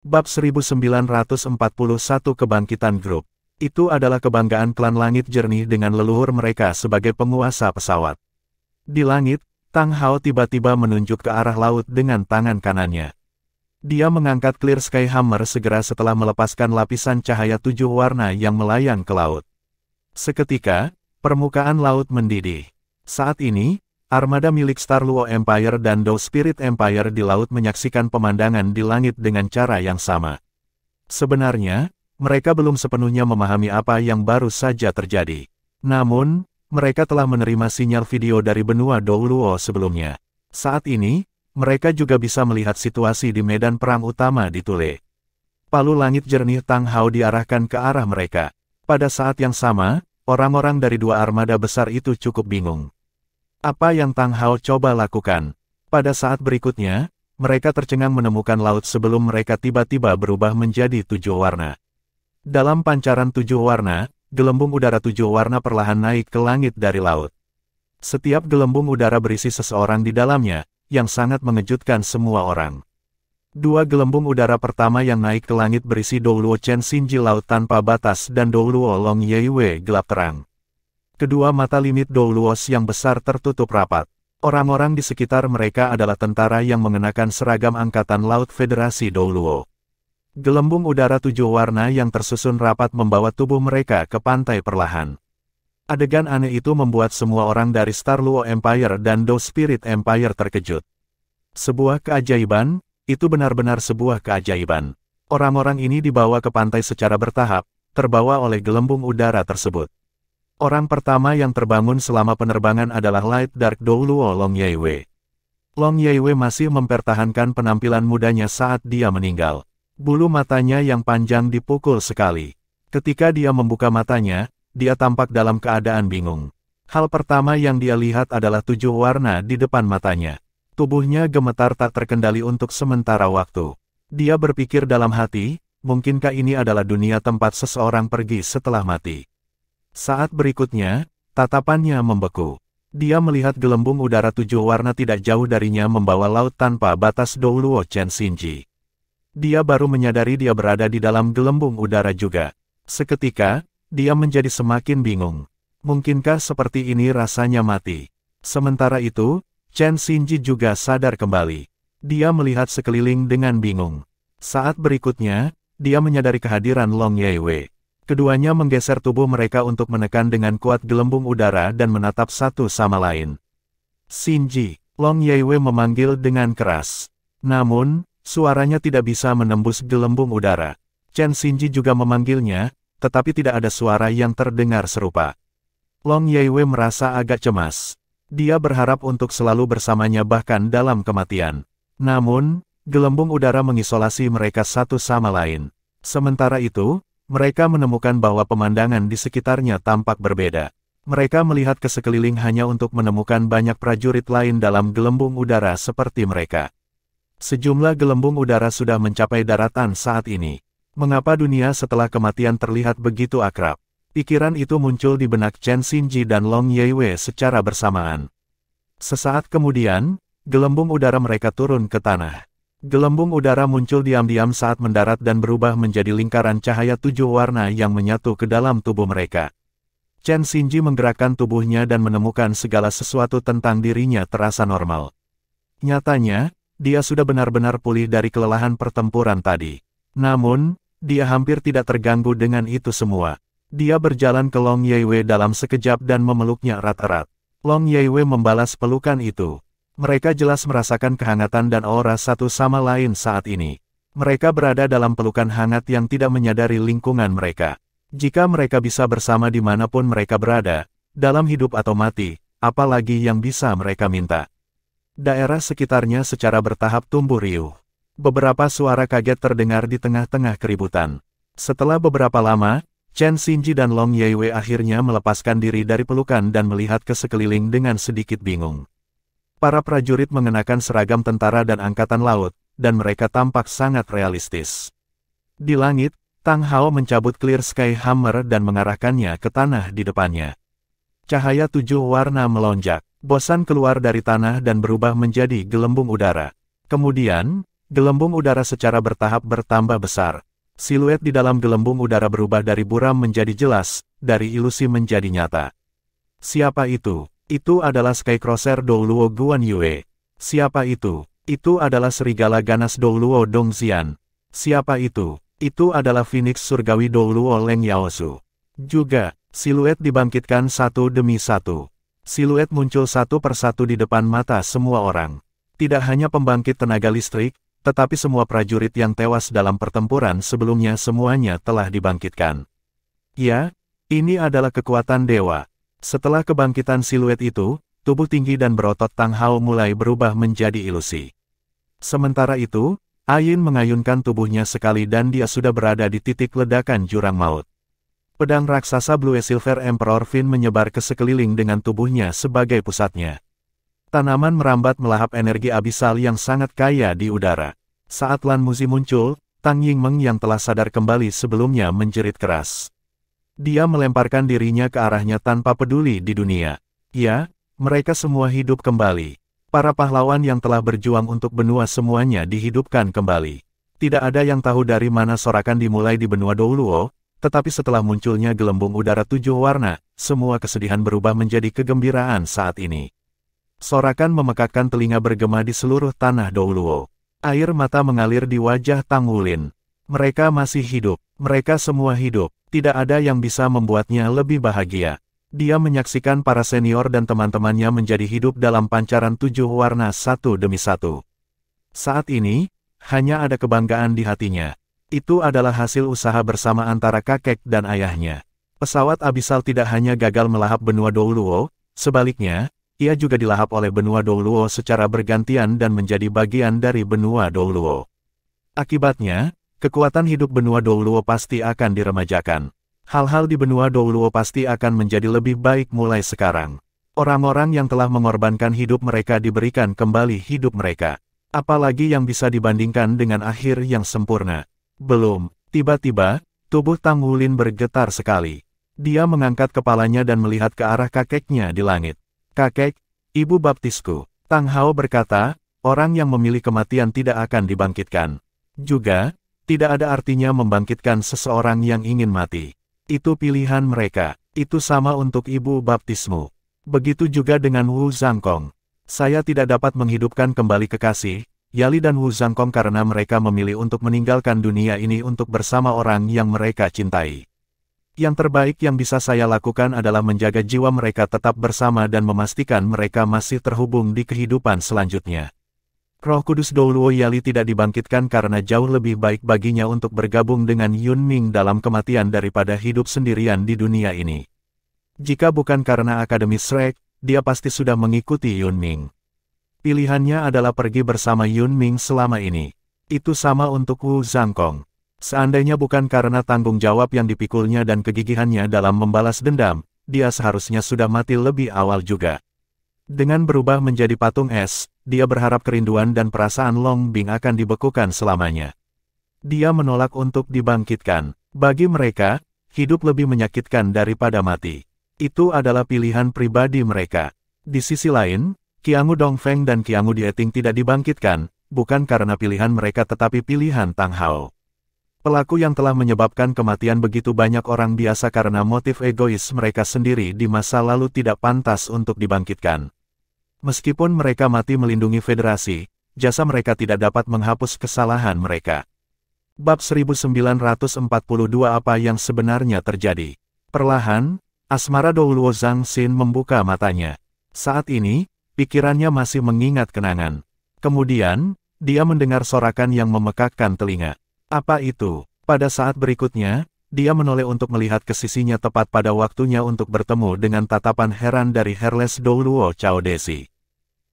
Bab 1941 Kebangkitan Grup. Itu adalah kebanggaan klan Langit Jernih dengan leluhur mereka sebagai penguasa pesawat. Di langit, Tang Hao tiba-tiba menunjuk ke arah laut dengan tangan kanannya. Dia mengangkat Clear Sky Hammer segera setelah melepaskan lapisan cahaya 7 warna yang melayang ke laut. Seketika, permukaan laut mendidih. Saat ini, armada milik Star Luo Empire dan Dao Spirit Empire di laut menyaksikan pemandangan di langit dengan cara yang sama. Sebenarnya, mereka belum sepenuhnya memahami apa yang baru saja terjadi. Namun, mereka telah menerima sinyal video dari benua Dao Luo sebelumnya. Saat ini, mereka juga bisa melihat situasi di medan perang utama di Tule. Palu langit jernih Tang Hao diarahkan ke arah mereka. Pada saat yang sama, orang-orang dari dua armada besar itu cukup bingung. Apa yang Tang Hao coba lakukan? Pada saat berikutnya, mereka tercengang menemukan laut sebelum mereka tiba-tiba berubah menjadi 7 warna. Dalam pancaran 7 warna, gelembung udara 7 warna perlahan naik ke langit dari laut. Setiap gelembung udara berisi seseorang di dalamnya, yang sangat mengejutkan semua orang. 2 gelembung udara pertama yang naik ke langit berisi Dao Luo Chen Xinji Laut Tanpa Batas dan Dao Luo Long Yeiwei Gelap Terang. Kedua mata limit Dao Luos yang besar tertutup rapat. Orang-orang di sekitar mereka adalah tentara yang mengenakan seragam Angkatan Laut Federasi Dao Luo. Gelembung udara 7 warna yang tersusun rapat membawa tubuh mereka ke pantai perlahan. Adegan aneh itu membuat semua orang dari Star Luo Empire dan Dao Spirit Empire terkejut. Sebuah keajaiban, itu benar-benar sebuah keajaiban. Orang-orang ini dibawa ke pantai secara bertahap, terbawa oleh gelembung udara tersebut. Orang pertama yang terbangun selama penerbangan adalah Light Dark Dao Luo Long Yeiwei. Long Yeiwei masih mempertahankan penampilan mudanya saat dia meninggal. Bulu matanya yang panjang dipukul sekali. Ketika dia membuka matanya, dia tampak dalam keadaan bingung. Hal pertama yang dia lihat adalah 7 warna di depan matanya. Tubuhnya gemetar tak terkendali untuk sementara waktu. Dia berpikir dalam hati, mungkinkah ini adalah dunia tempat seseorang pergi setelah mati? Saat berikutnya, tatapannya membeku. Dia melihat gelembung udara 7 warna tidak jauh darinya membawa laut tanpa batas Dao Luo Chen Xinji. Dia baru menyadari dia berada di dalam gelembung udara juga. Seketika, dia menjadi semakin bingung. Mungkinkah seperti ini rasanya mati? Sementara itu, Chen Xinji juga sadar kembali. Dia melihat sekeliling dengan bingung. Saat berikutnya, dia menyadari kehadiran Long Yeiwei. Keduanya menggeser tubuh mereka untuk menekan dengan kuat gelembung udara dan menatap satu sama lain. Xinji, Long Yeiwei memanggil dengan keras. Namun, suaranya tidak bisa menembus gelembung udara. Chen Xinji juga memanggilnya, tetapi tidak ada suara yang terdengar serupa. Long Yeiwei merasa agak cemas. Dia berharap untuk selalu bersamanya bahkan dalam kematian. Namun, gelembung udara mengisolasi mereka satu sama lain. Sementara itu, mereka menemukan bahwa pemandangan di sekitarnya tampak berbeda. Mereka melihat ke sekeliling hanya untuk menemukan banyak prajurit lain dalam gelembung udara seperti mereka. Sejumlah gelembung udara sudah mencapai daratan saat ini. Mengapa dunia setelah kematian terlihat begitu akrab? Pikiran itu muncul di benak Chen Xinji dan Long Yeiwei secara bersamaan. Sesaat kemudian, gelembung udara mereka turun ke tanah. Gelembung udara muncul diam-diam saat mendarat dan berubah menjadi lingkaran cahaya 7 warna yang menyatu ke dalam tubuh mereka. Chen Xinji menggerakkan tubuhnya dan menemukan segala sesuatu tentang dirinya terasa normal. Nyatanya, dia sudah benar-benar pulih dari kelelahan pertempuran tadi. Namun, dia hampir tidak terganggu dengan itu semua. Dia berjalan ke Long Yeiwei dalam sekejap dan memeluknya erat-erat. Long Yeiwei membalas pelukan itu. Mereka jelas merasakan kehangatan dan aura satu sama lain saat ini. Mereka berada dalam pelukan hangat yang tidak menyadari lingkungan mereka. Jika mereka bisa bersama dimanapun mereka berada, dalam hidup atau mati, apalagi yang bisa mereka minta. Daerah sekitarnya secara bertahap tumbuh riuh. Beberapa suara kaget terdengar di tengah-tengah keributan. Setelah beberapa lama, Chen Xinji dan Long Yeiwei akhirnya melepaskan diri dari pelukan dan melihat ke sekeliling dengan sedikit bingung. Para prajurit mengenakan seragam tentara dan angkatan laut, dan mereka tampak sangat realistis. Di langit, Tang Hao mencabut Clear Sky Hammer dan mengarahkannya ke tanah di depannya. Cahaya 7 warna melonjak, bosan keluar dari tanah dan berubah menjadi gelembung udara. Kemudian, Gelembung udara secara bertahap bertambah besar. Siluet di dalam gelembung udara berubah dari buram menjadi jelas, dari ilusi menjadi nyata. Siapa itu? Itu adalah Skycrosser Douluo Guan Yue. Siapa itu? Itu adalah serigala ganas Douluo Dongxian. Siapa itu? Itu adalah Phoenix Surgawi Douluo Leng Yaosu. Juga, siluet dibangkitkan satu demi satu. Siluet muncul satu persatu di depan mata semua orang. Tidak hanya pembangkit tenaga listrik, tetapi semua prajurit yang tewas dalam pertempuran sebelumnya semuanya telah dibangkitkan. Ya, ini adalah kekuatan dewa. Setelah kebangkitan siluet itu, tubuh tinggi dan berotot Tang Hao mulai berubah menjadi ilusi. Sementara itu, Ayin mengayunkan tubuhnya sekali dan dia sudah berada di titik ledakan jurang maut. Pedang raksasa Blue Silver Emperor Fin menyebar ke sekeliling dengan tubuhnya sebagai pusatnya. Tanaman merambat melahap energi abisal yang sangat kaya di udara. Saat Lan Muzi muncul, Tang Yingmeng yang telah sadar kembali sebelumnya menjerit keras. Dia melemparkan dirinya ke arahnya tanpa peduli di dunia. Ya, mereka semua hidup kembali. Para pahlawan yang telah berjuang untuk benua semuanya dihidupkan kembali. Tidak ada yang tahu dari mana sorakan dimulai di benua Douluo, tetapi setelah munculnya gelembung udara 7 warna, semua kesedihan berubah menjadi kegembiraan saat ini. Sorakan memekakkan telinga bergema di seluruh tanah Douluo. Air mata mengalir di wajah Tang Wulin. Mereka masih hidup. Mereka semua hidup. Tidak ada yang bisa membuatnya lebih bahagia. Dia menyaksikan para senior dan teman-temannya menjadi hidup dalam pancaran 7 warna satu demi satu. Saat ini, hanya ada kebanggaan di hatinya. Itu adalah hasil usaha bersama antara kakek dan ayahnya. Pesawat abisal tidak hanya gagal melahap benua Douluo, sebaliknya, ia juga dilahap oleh benua Douluo secara bergantian dan menjadi bagian dari benua Douluo. Akibatnya, kekuatan hidup benua Douluo pasti akan diremajakan. Hal-hal di benua Douluo pasti akan menjadi lebih baik mulai sekarang. Orang-orang yang telah mengorbankan hidup mereka diberikan kembali hidup mereka. Apalagi yang bisa dibandingkan dengan akhir yang sempurna. Belum, tiba-tiba, tubuh Tang Wulin bergetar sekali. Dia mengangkat kepalanya dan melihat ke arah kakeknya di langit. Kakek, ibu baptisku, Tang Hao berkata, orang yang memilih kematian tidak akan dibangkitkan. Juga, tidak ada artinya membangkitkan seseorang yang ingin mati. Itu pilihan mereka. Itu sama untuk ibu baptismu. Begitu juga dengan Wu Zhangkong. Saya tidak dapat menghidupkan kembali kekasih, Yali dan Wu Zhangkong karena mereka memilih untuk meninggalkan dunia ini untuk bersama orang yang mereka cintai. Yang terbaik yang bisa saya lakukan adalah menjaga jiwa mereka tetap bersama dan memastikan mereka masih terhubung di kehidupan selanjutnya. Roh Kudus Douluo Yali tidak dibangkitkan karena jauh lebih baik baginya untuk bergabung dengan Yun Ming dalam kematian daripada hidup sendirian di dunia ini. Jika bukan karena Akademi Shrek, dia pasti sudah mengikuti Yun Ming. Pilihannya adalah pergi bersama Yun Ming selama ini. Itu sama untuk Wu Zhangkong. Seandainya bukan karena tanggung jawab yang dipikulnya dan kegigihannya dalam membalas dendam, dia seharusnya sudah mati lebih awal juga. Dengan berubah menjadi patung es, dia berharap kerinduan dan perasaan Long Bing akan dibekukan selamanya. Dia menolak untuk dibangkitkan. Bagi mereka, hidup lebih menyakitkan daripada mati. Itu adalah pilihan pribadi mereka. Di sisi lain, Qiangu Dongfeng dan Qiangu Dieting tidak dibangkitkan, bukan karena pilihan mereka tetapi pilihan Tang Hao. Pelaku yang telah menyebabkan kematian begitu banyak orang biasa karena motif egois mereka sendiri di masa lalu tidak pantas untuk dibangkitkan. Meskipun mereka mati melindungi federasi, jasa mereka tidak dapat menghapus kesalahan mereka. Bab 1942 Apa yang sebenarnya terjadi? Perlahan, asmara Douluo Zhang Xin membuka matanya. Saat ini, pikirannya masih mengingat kenangan. Kemudian, dia mendengar sorakan yang memekakkan telinga. Apa itu? Pada saat berikutnya, dia menoleh untuk melihat ke sisinya tepat pada waktunya untuk bertemu dengan tatapan heran dari Herles Douluo Cao Desi.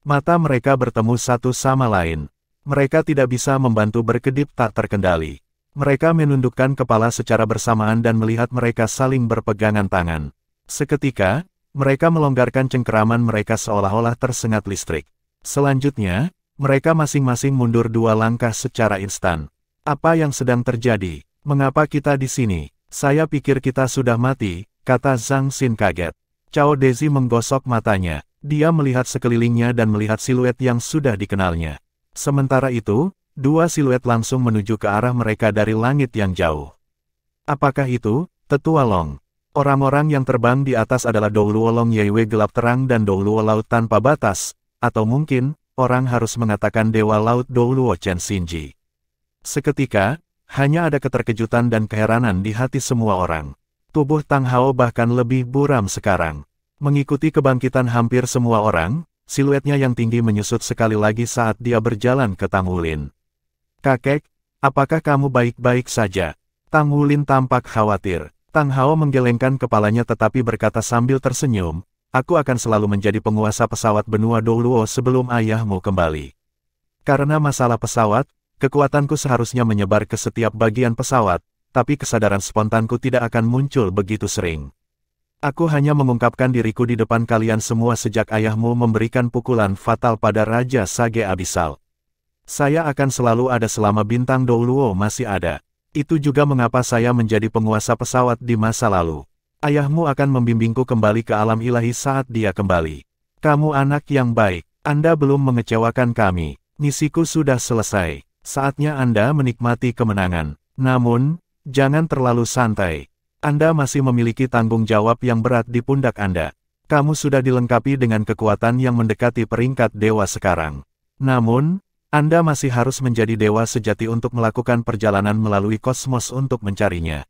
Mata mereka bertemu satu sama lain. Mereka tidak bisa membantu berkedip tak terkendali. Mereka menundukkan kepala secara bersamaan dan melihat mereka saling berpegangan tangan. Seketika, mereka melonggarkan cengkeraman mereka seolah-olah tersengat listrik. Selanjutnya, mereka masing-masing mundur 2 langkah secara instan. Apa yang sedang terjadi? Mengapa kita di sini? Saya pikir kita sudah mati, kata Zhang Xin kaget. Cao Desi menggosok matanya. Dia melihat sekelilingnya dan melihat siluet yang sudah dikenalnya. Sementara itu, Dua siluet langsung menuju ke arah mereka dari langit yang jauh. Apakah itu, Tetua Long? Orang-orang yang terbang di atas adalah Douluo Long Yeiwe gelap terang dan Douluo Laut tanpa batas, atau mungkin, orang harus mengatakan Dewa Laut Douluo Chen Xinji. Seketika, hanya ada keterkejutan dan keheranan di hati semua orang. Tubuh Tang Hao bahkan lebih buram sekarang. Mengikuti kebangkitan hampir semua orang, siluetnya yang tinggi menyusut sekali lagi saat dia berjalan ke Tang Wulin. "Kakek, apakah kamu baik-baik saja?" Tang Wulin tampak khawatir. Tang Hao menggelengkan kepalanya tetapi berkata sambil tersenyum, "Aku akan selalu menjadi penguasa pesawat benua Douluo sebelum ayahmu kembali. Karena masalah pesawat, kekuatanku seharusnya menyebar ke setiap bagian pesawat, tapi kesadaran spontanku tidak akan muncul begitu sering. Aku hanya mengungkapkan diriku di depan kalian semua sejak ayahmu memberikan pukulan fatal pada Raja Sage Abyssal. Saya akan selalu ada selama bintang Douluo masih ada. Itu juga mengapa saya menjadi penguasa pesawat di masa lalu. Ayahmu akan membimbingku kembali ke alam ilahi saat dia kembali. Kamu anak yang baik. Anda belum mengecewakan kami. Misiku sudah selesai. Saatnya Anda menikmati kemenangan. Namun, jangan terlalu santai. Anda masih memiliki tanggung jawab yang berat di pundak Anda. Kamu sudah dilengkapi dengan kekuatan yang mendekati peringkat dewa sekarang. Namun, Anda masih harus menjadi dewa sejati untuk melakukan perjalanan melalui kosmos untuk mencarinya.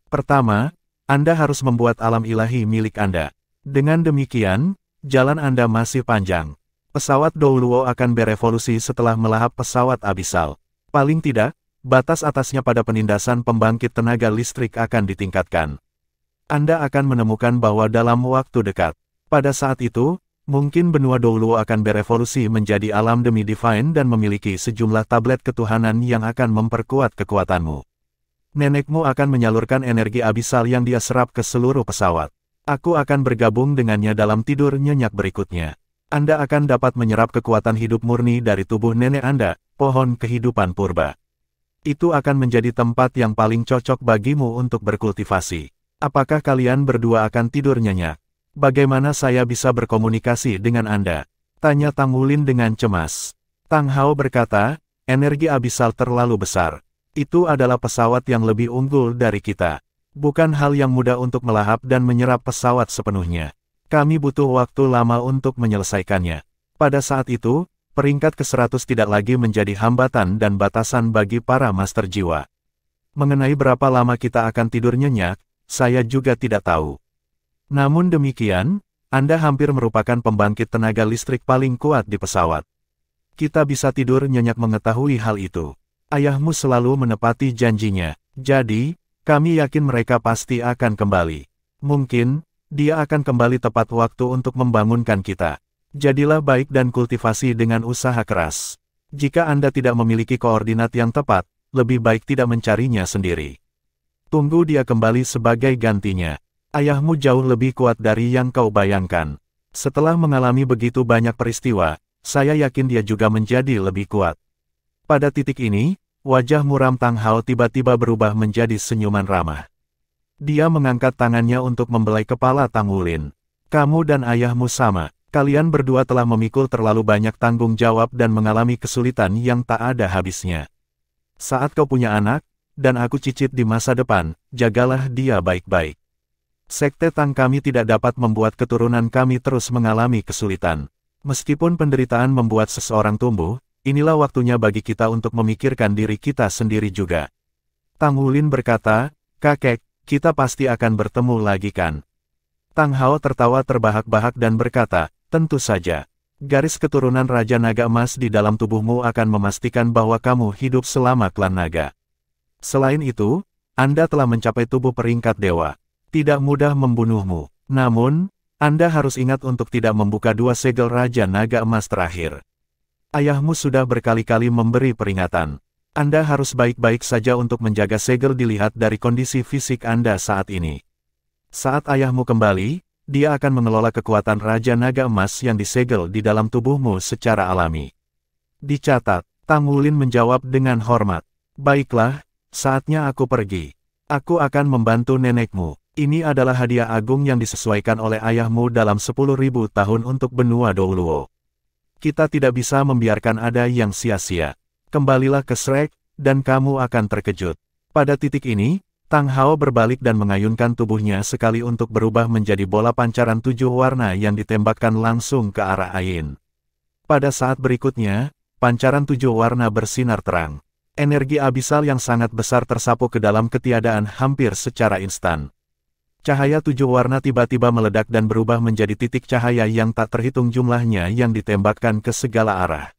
Pertama, Anda harus membuat alam ilahi milik Anda. Dengan demikian, jalan Anda masih panjang. Pesawat Douluo akan berevolusi setelah melahap pesawat Abyssal. Paling tidak, batas atasnya pada penindasan pembangkit tenaga listrik akan ditingkatkan. Anda akan menemukan bahwa dalam waktu dekat, pada saat itu, mungkin benua Douluo akan berevolusi menjadi alam demi divine dan memiliki sejumlah tablet ketuhanan yang akan memperkuat kekuatanmu. Nenekmu akan menyalurkan energi abyssal yang dia serap ke seluruh pesawat. Aku akan bergabung dengannya dalam tidur nyenyak berikutnya. Anda akan dapat menyerap kekuatan hidup murni dari tubuh nenek Anda, pohon kehidupan purba. Itu akan menjadi tempat yang paling cocok bagimu untuk berkultivasi. Apakah kalian berdua akan tidur nyenyak? Bagaimana saya bisa berkomunikasi dengan Anda? Tanya Tang Wulin dengan cemas. Tang Hao berkata, energi abyssal terlalu besar. Itu adalah pesawat yang lebih unggul dari kita. Bukan hal yang mudah untuk melahap dan menyerap pesawat sepenuhnya. Kami butuh waktu lama untuk menyelesaikannya. Pada saat itu, peringkat ke-100 tidak lagi menjadi hambatan dan batasan bagi para master jiwa. Mengenai berapa lama kita akan tidur nyenyak, saya juga tidak tahu. Namun demikian, Anda hampir merupakan pembangkit tenaga listrik paling kuat di pesawat. Kita bisa tidur nyenyak mengetahui hal itu. Ayahmu selalu menepati janjinya. Jadi, kami yakin mereka pasti akan kembali. Mungkin, dia akan kembali tepat waktu untuk membangunkan kita. Jadilah baik dan kultivasi dengan usaha keras. Jika Anda tidak memiliki koordinat yang tepat, lebih baik tidak mencarinya sendiri. Tunggu dia kembali sebagai gantinya. Ayahmu jauh lebih kuat dari yang kau bayangkan. Setelah mengalami begitu banyak peristiwa, saya yakin dia juga menjadi lebih kuat. Pada titik ini, wajah muram Tang Hao tiba-tiba berubah menjadi senyuman ramah. Dia mengangkat tangannya untuk membelai kepala Tang Wulin. Kamu dan ayahmu sama. Kalian berdua telah memikul terlalu banyak tanggung jawab dan mengalami kesulitan yang tak ada habisnya. Saat kau punya anak, dan aku cicit di masa depan, jagalah dia baik-baik. Sekte Tang kami tidak dapat membuat keturunan kami terus mengalami kesulitan. Meskipun penderitaan membuat seseorang tumbuh, inilah waktunya bagi kita untuk memikirkan diri kita sendiri juga. Tang Wulin berkata, kakek, kita pasti akan bertemu lagi kan? Tang Hao tertawa terbahak-bahak dan berkata, tentu saja. Garis keturunan Raja Naga Emas di dalam tubuhmu akan memastikan bahwa kamu hidup selama klan naga. Selain itu, Anda telah mencapai tubuh peringkat dewa. Tidak mudah membunuhmu. Namun, Anda harus ingat untuk tidak membuka dua segel Raja Naga Emas terakhir. Ayahmu sudah berkali-kali memberi peringatan. Anda harus baik-baik saja untuk menjaga segel dilihat dari kondisi fisik Anda saat ini. Saat ayahmu kembali, dia akan mengelola kekuatan Raja Naga Emas yang disegel di dalam tubuhmu secara alami. Dicatat, Tang Wulin menjawab dengan hormat. Baiklah, saatnya aku pergi. Aku akan membantu nenekmu. Ini adalah hadiah agung yang disesuaikan oleh ayahmu dalam 10.000 tahun untuk benua Douluo. Kita tidak bisa membiarkan ada yang sia-sia. Kembalilah ke Shrek, dan kamu akan terkejut. Pada titik ini, Tang Hao berbalik dan mengayunkan tubuhnya sekali untuk berubah menjadi bola pancaran 7 warna yang ditembakkan langsung ke arah Ain. Pada saat berikutnya, pancaran 7 warna bersinar terang. Energi abisal yang sangat besar tersapu ke dalam ketiadaan hampir secara instan. Cahaya 7 warna tiba-tiba meledak dan berubah menjadi titik cahaya yang tak terhitung jumlahnya yang ditembakkan ke segala arah.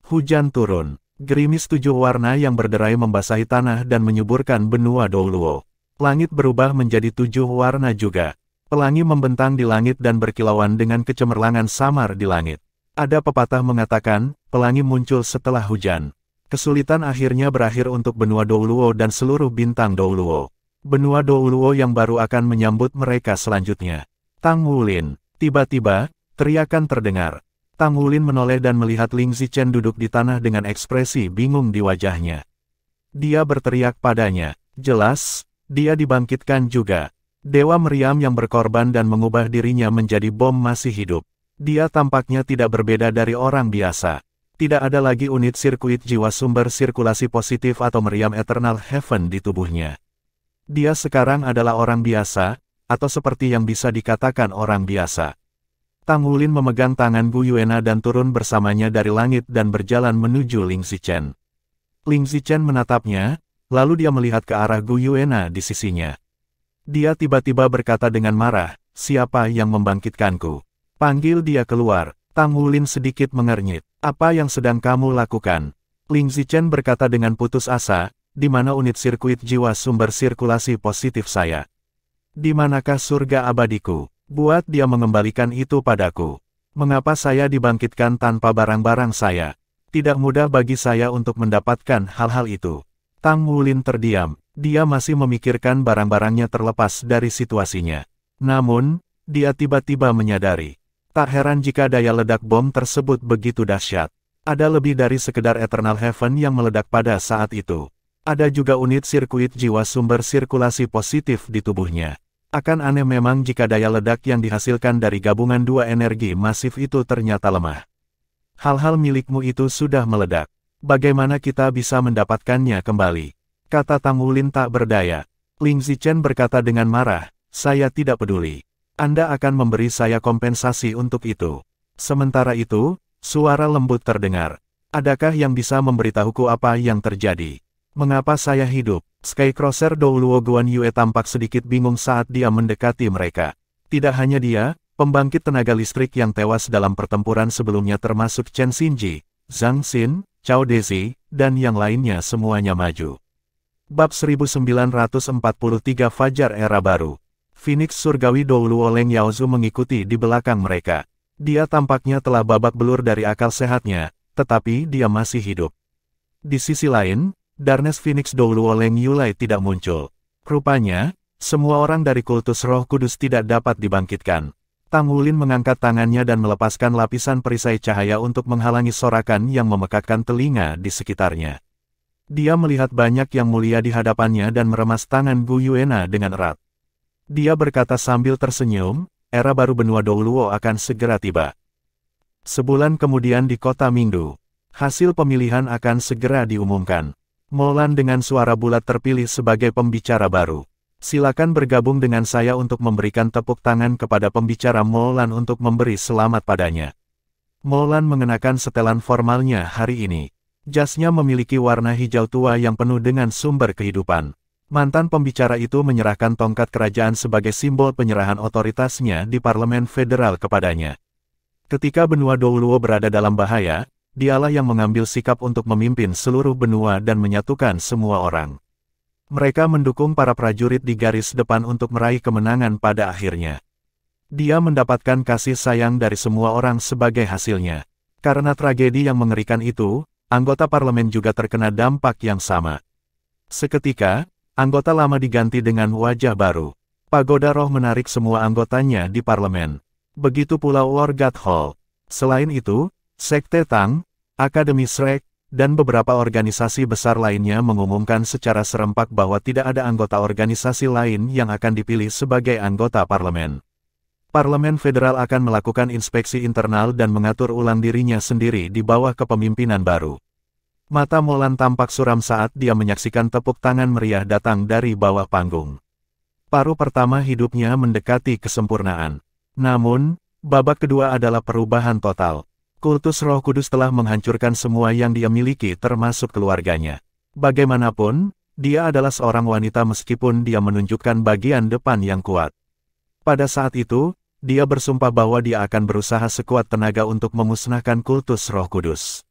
Hujan turun. Gerimis 7 warna yang berderai membasahi tanah dan menyuburkan benua Douluo. Langit berubah menjadi 7 warna juga. Pelangi membentang di langit dan berkilauan dengan kecemerlangan samar di langit. Ada pepatah mengatakan, pelangi muncul setelah hujan. Kesulitan akhirnya berakhir untuk benua Douluo dan seluruh bintang Douluo. Benua Douluo yang baru akan menyambut mereka selanjutnya. Tang Wulin. Tiba-tiba, teriakan terdengar. Tang Wulin menoleh dan melihat Ling Zichen duduk di tanah dengan ekspresi bingung di wajahnya. Dia berteriak padanya. Jelas, dia dibangkitkan juga. Dewa meriam yang berkorban dan mengubah dirinya menjadi bom masih hidup. Dia tampaknya tidak berbeda dari orang biasa. Tidak ada lagi unit sirkuit jiwa sumber sirkulasi positif atau meriam Eternal Heaven di tubuhnya. Dia sekarang adalah orang biasa, atau seperti yang bisa dikatakan orang biasa. Tang Wulin memegang tangan Gu Yuena dan turun bersamanya dari langit dan berjalan menuju Ling Zichen. Ling Zichen menatapnya, lalu dia melihat ke arah Gu Yuena di sisinya. Dia tiba-tiba berkata dengan marah, "Siapa yang membangkitkanku? Panggil dia keluar." Tang Wulin sedikit mengernyit. "Apa yang sedang kamu lakukan?" Ling Zichen berkata dengan putus asa, "Di mana unit sirkuit jiwa sumber sirkulasi positif saya? Di manakah surga abadiku? Buat dia mengembalikan itu padaku. Mengapa saya dibangkitkan tanpa barang-barang saya? Tidak mudah bagi saya untuk mendapatkan hal-hal itu." Tang Wulin terdiam. Dia masih memikirkan barang-barangnya terlepas dari situasinya. Namun, dia tiba-tiba menyadari. Tak heran jika daya ledak bom tersebut begitu dahsyat. Ada lebih dari sekedar Eternal Heaven yang meledak pada saat itu. Ada juga unit sirkuit jiwa sumber sirkulasi positif di tubuhnya. Akan aneh memang jika daya ledak yang dihasilkan dari gabungan dua energi masif itu ternyata lemah. Hal-hal milikmu itu sudah meledak. Bagaimana kita bisa mendapatkannya kembali? Kata Tang Wulin tak berdaya. Ling Zichen berkata dengan marah, "Saya tidak peduli. Anda akan memberi saya kompensasi untuk itu." Sementara itu, suara lembut terdengar. "Adakah yang bisa memberitahuku apa yang terjadi? Mengapa saya hidup?" Skycrosser Douluo Guan Yue tampak sedikit bingung saat dia mendekati mereka. Tidak hanya dia, pembangkit tenaga listrik yang tewas dalam pertempuran sebelumnya termasuk Chen Xinji, Zhang Xin, Cao Dezi, dan yang lainnya semuanya maju. Bab 1943 Fajar Era Baru. Phoenix Surgawi Douluo Leng Yaozu mengikuti di belakang mereka. Dia tampaknya telah babak belur dari akal sehatnya, tetapi dia masih hidup. Di sisi lain, Darkness Phoenix Douluo Leng Yulai tidak muncul. Rupanya, semua orang dari kultus Roh Kudus tidak dapat dibangkitkan. Tang Wulin mengangkat tangannya dan melepaskan lapisan perisai cahaya untuk menghalangi sorakan yang memekakkan telinga di sekitarnya. Dia melihat banyak yang mulia di hadapannya dan meremas tangan Gu Yuena dengan erat. Dia berkata sambil tersenyum, "Era baru benua Douluo akan segera tiba." Sebulan kemudian di kota Mingdu, hasil pemilihan akan segera diumumkan. Molan dengan suara bulat terpilih sebagai pembicara baru. Silakan bergabung dengan saya untuk memberikan tepuk tangan kepada pembicara Molan untuk memberi selamat padanya. Molan mengenakan setelan formalnya hari ini. Jasnya memiliki warna hijau tua yang penuh dengan sumber kehidupan. Mantan pembicara itu menyerahkan tongkat kerajaan sebagai simbol penyerahan otoritasnya di Parlemen Federal kepadanya. Ketika benua Douluo berada dalam bahaya, dialah yang mengambil sikap untuk memimpin seluruh benua dan menyatukan semua orang. Mereka mendukung para prajurit di garis depan untuk meraih kemenangan pada akhirnya. Dia mendapatkan kasih sayang dari semua orang sebagai hasilnya. Karena tragedi yang mengerikan itu, anggota parlemen juga terkena dampak yang sama. Seketika, anggota lama diganti dengan wajah baru. Pagoda Roh menarik semua anggotanya di parlemen. Begitu pula Wargat Hall. Selain itu, Sekte Tang, Akademi Shrek, dan beberapa organisasi besar lainnya mengumumkan secara serempak bahwa tidak ada anggota organisasi lain yang akan dipilih sebagai anggota parlemen. Parlemen Federal akan melakukan inspeksi internal dan mengatur ulang dirinya sendiri di bawah kepemimpinan baru. Mata Molan tampak suram saat dia menyaksikan tepuk tangan meriah datang dari bawah panggung. Paruh pertama hidupnya mendekati kesempurnaan. Namun, babak kedua adalah perubahan total. Kultus Roh Kudus telah menghancurkan semua yang dia miliki termasuk keluarganya. Bagaimanapun, dia adalah seorang wanita meskipun dia menunjukkan bagian depan yang kuat. Pada saat itu, dia bersumpah bahwa dia akan berusaha sekuat tenaga untuk memusnahkan kultus Roh Kudus.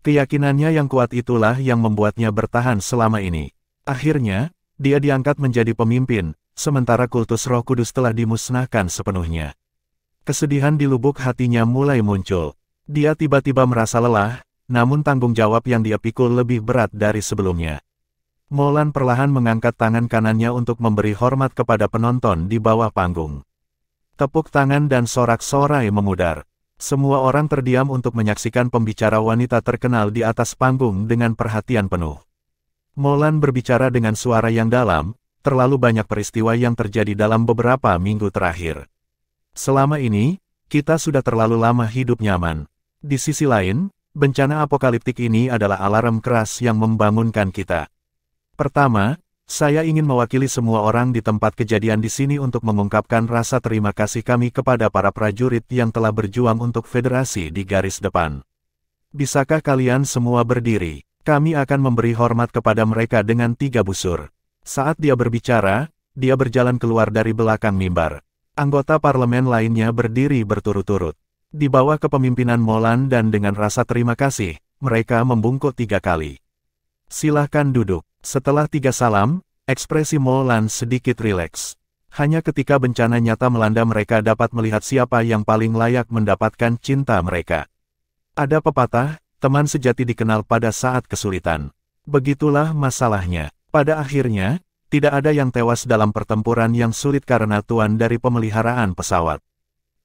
Keyakinannya yang kuat itulah yang membuatnya bertahan selama ini. Akhirnya, dia diangkat menjadi pemimpin, sementara kultus Roh Kudus telah dimusnahkan sepenuhnya. Kesedihan di lubuk hatinya mulai muncul. Dia tiba-tiba merasa lelah, namun tanggung jawab yang dia pikul lebih berat dari sebelumnya. Molan perlahan mengangkat tangan kanannya untuk memberi hormat kepada penonton di bawah panggung. Tepuk tangan dan sorak-sorai memudar. Semua orang terdiam untuk menyaksikan pembicara wanita terkenal di atas panggung dengan perhatian penuh. Molan berbicara dengan suara yang dalam, terlalu banyak peristiwa yang terjadi dalam beberapa minggu terakhir. Selama ini, kita sudah terlalu lama hidup nyaman. Di sisi lain, bencana apokaliptik ini adalah alarm keras yang membangunkan kita. Pertama, saya ingin mewakili semua orang di tempat kejadian di sini untuk mengungkapkan rasa terima kasih kami kepada para prajurit yang telah berjuang untuk federasi di garis depan. Bisakah kalian semua berdiri? Kami akan memberi hormat kepada mereka dengan 3 busur. Saat dia berbicara, dia berjalan keluar dari belakang mimbar. Anggota parlemen lainnya berdiri berturut-turut. Di bawah kepemimpinan Molan dan dengan rasa terima kasih, mereka membungkuk 3 kali. Silahkan duduk. Setelah 3 salam, ekspresi Molan sedikit rileks. Hanya ketika bencana nyata melanda mereka dapat melihat siapa yang paling layak mendapatkan cinta mereka. Ada pepatah, teman sejati dikenal pada saat kesulitan. Begitulah masalahnya. Pada akhirnya, tidak ada yang tewas dalam pertempuran yang sulit karena tuan dari pemeliharaan pesawat.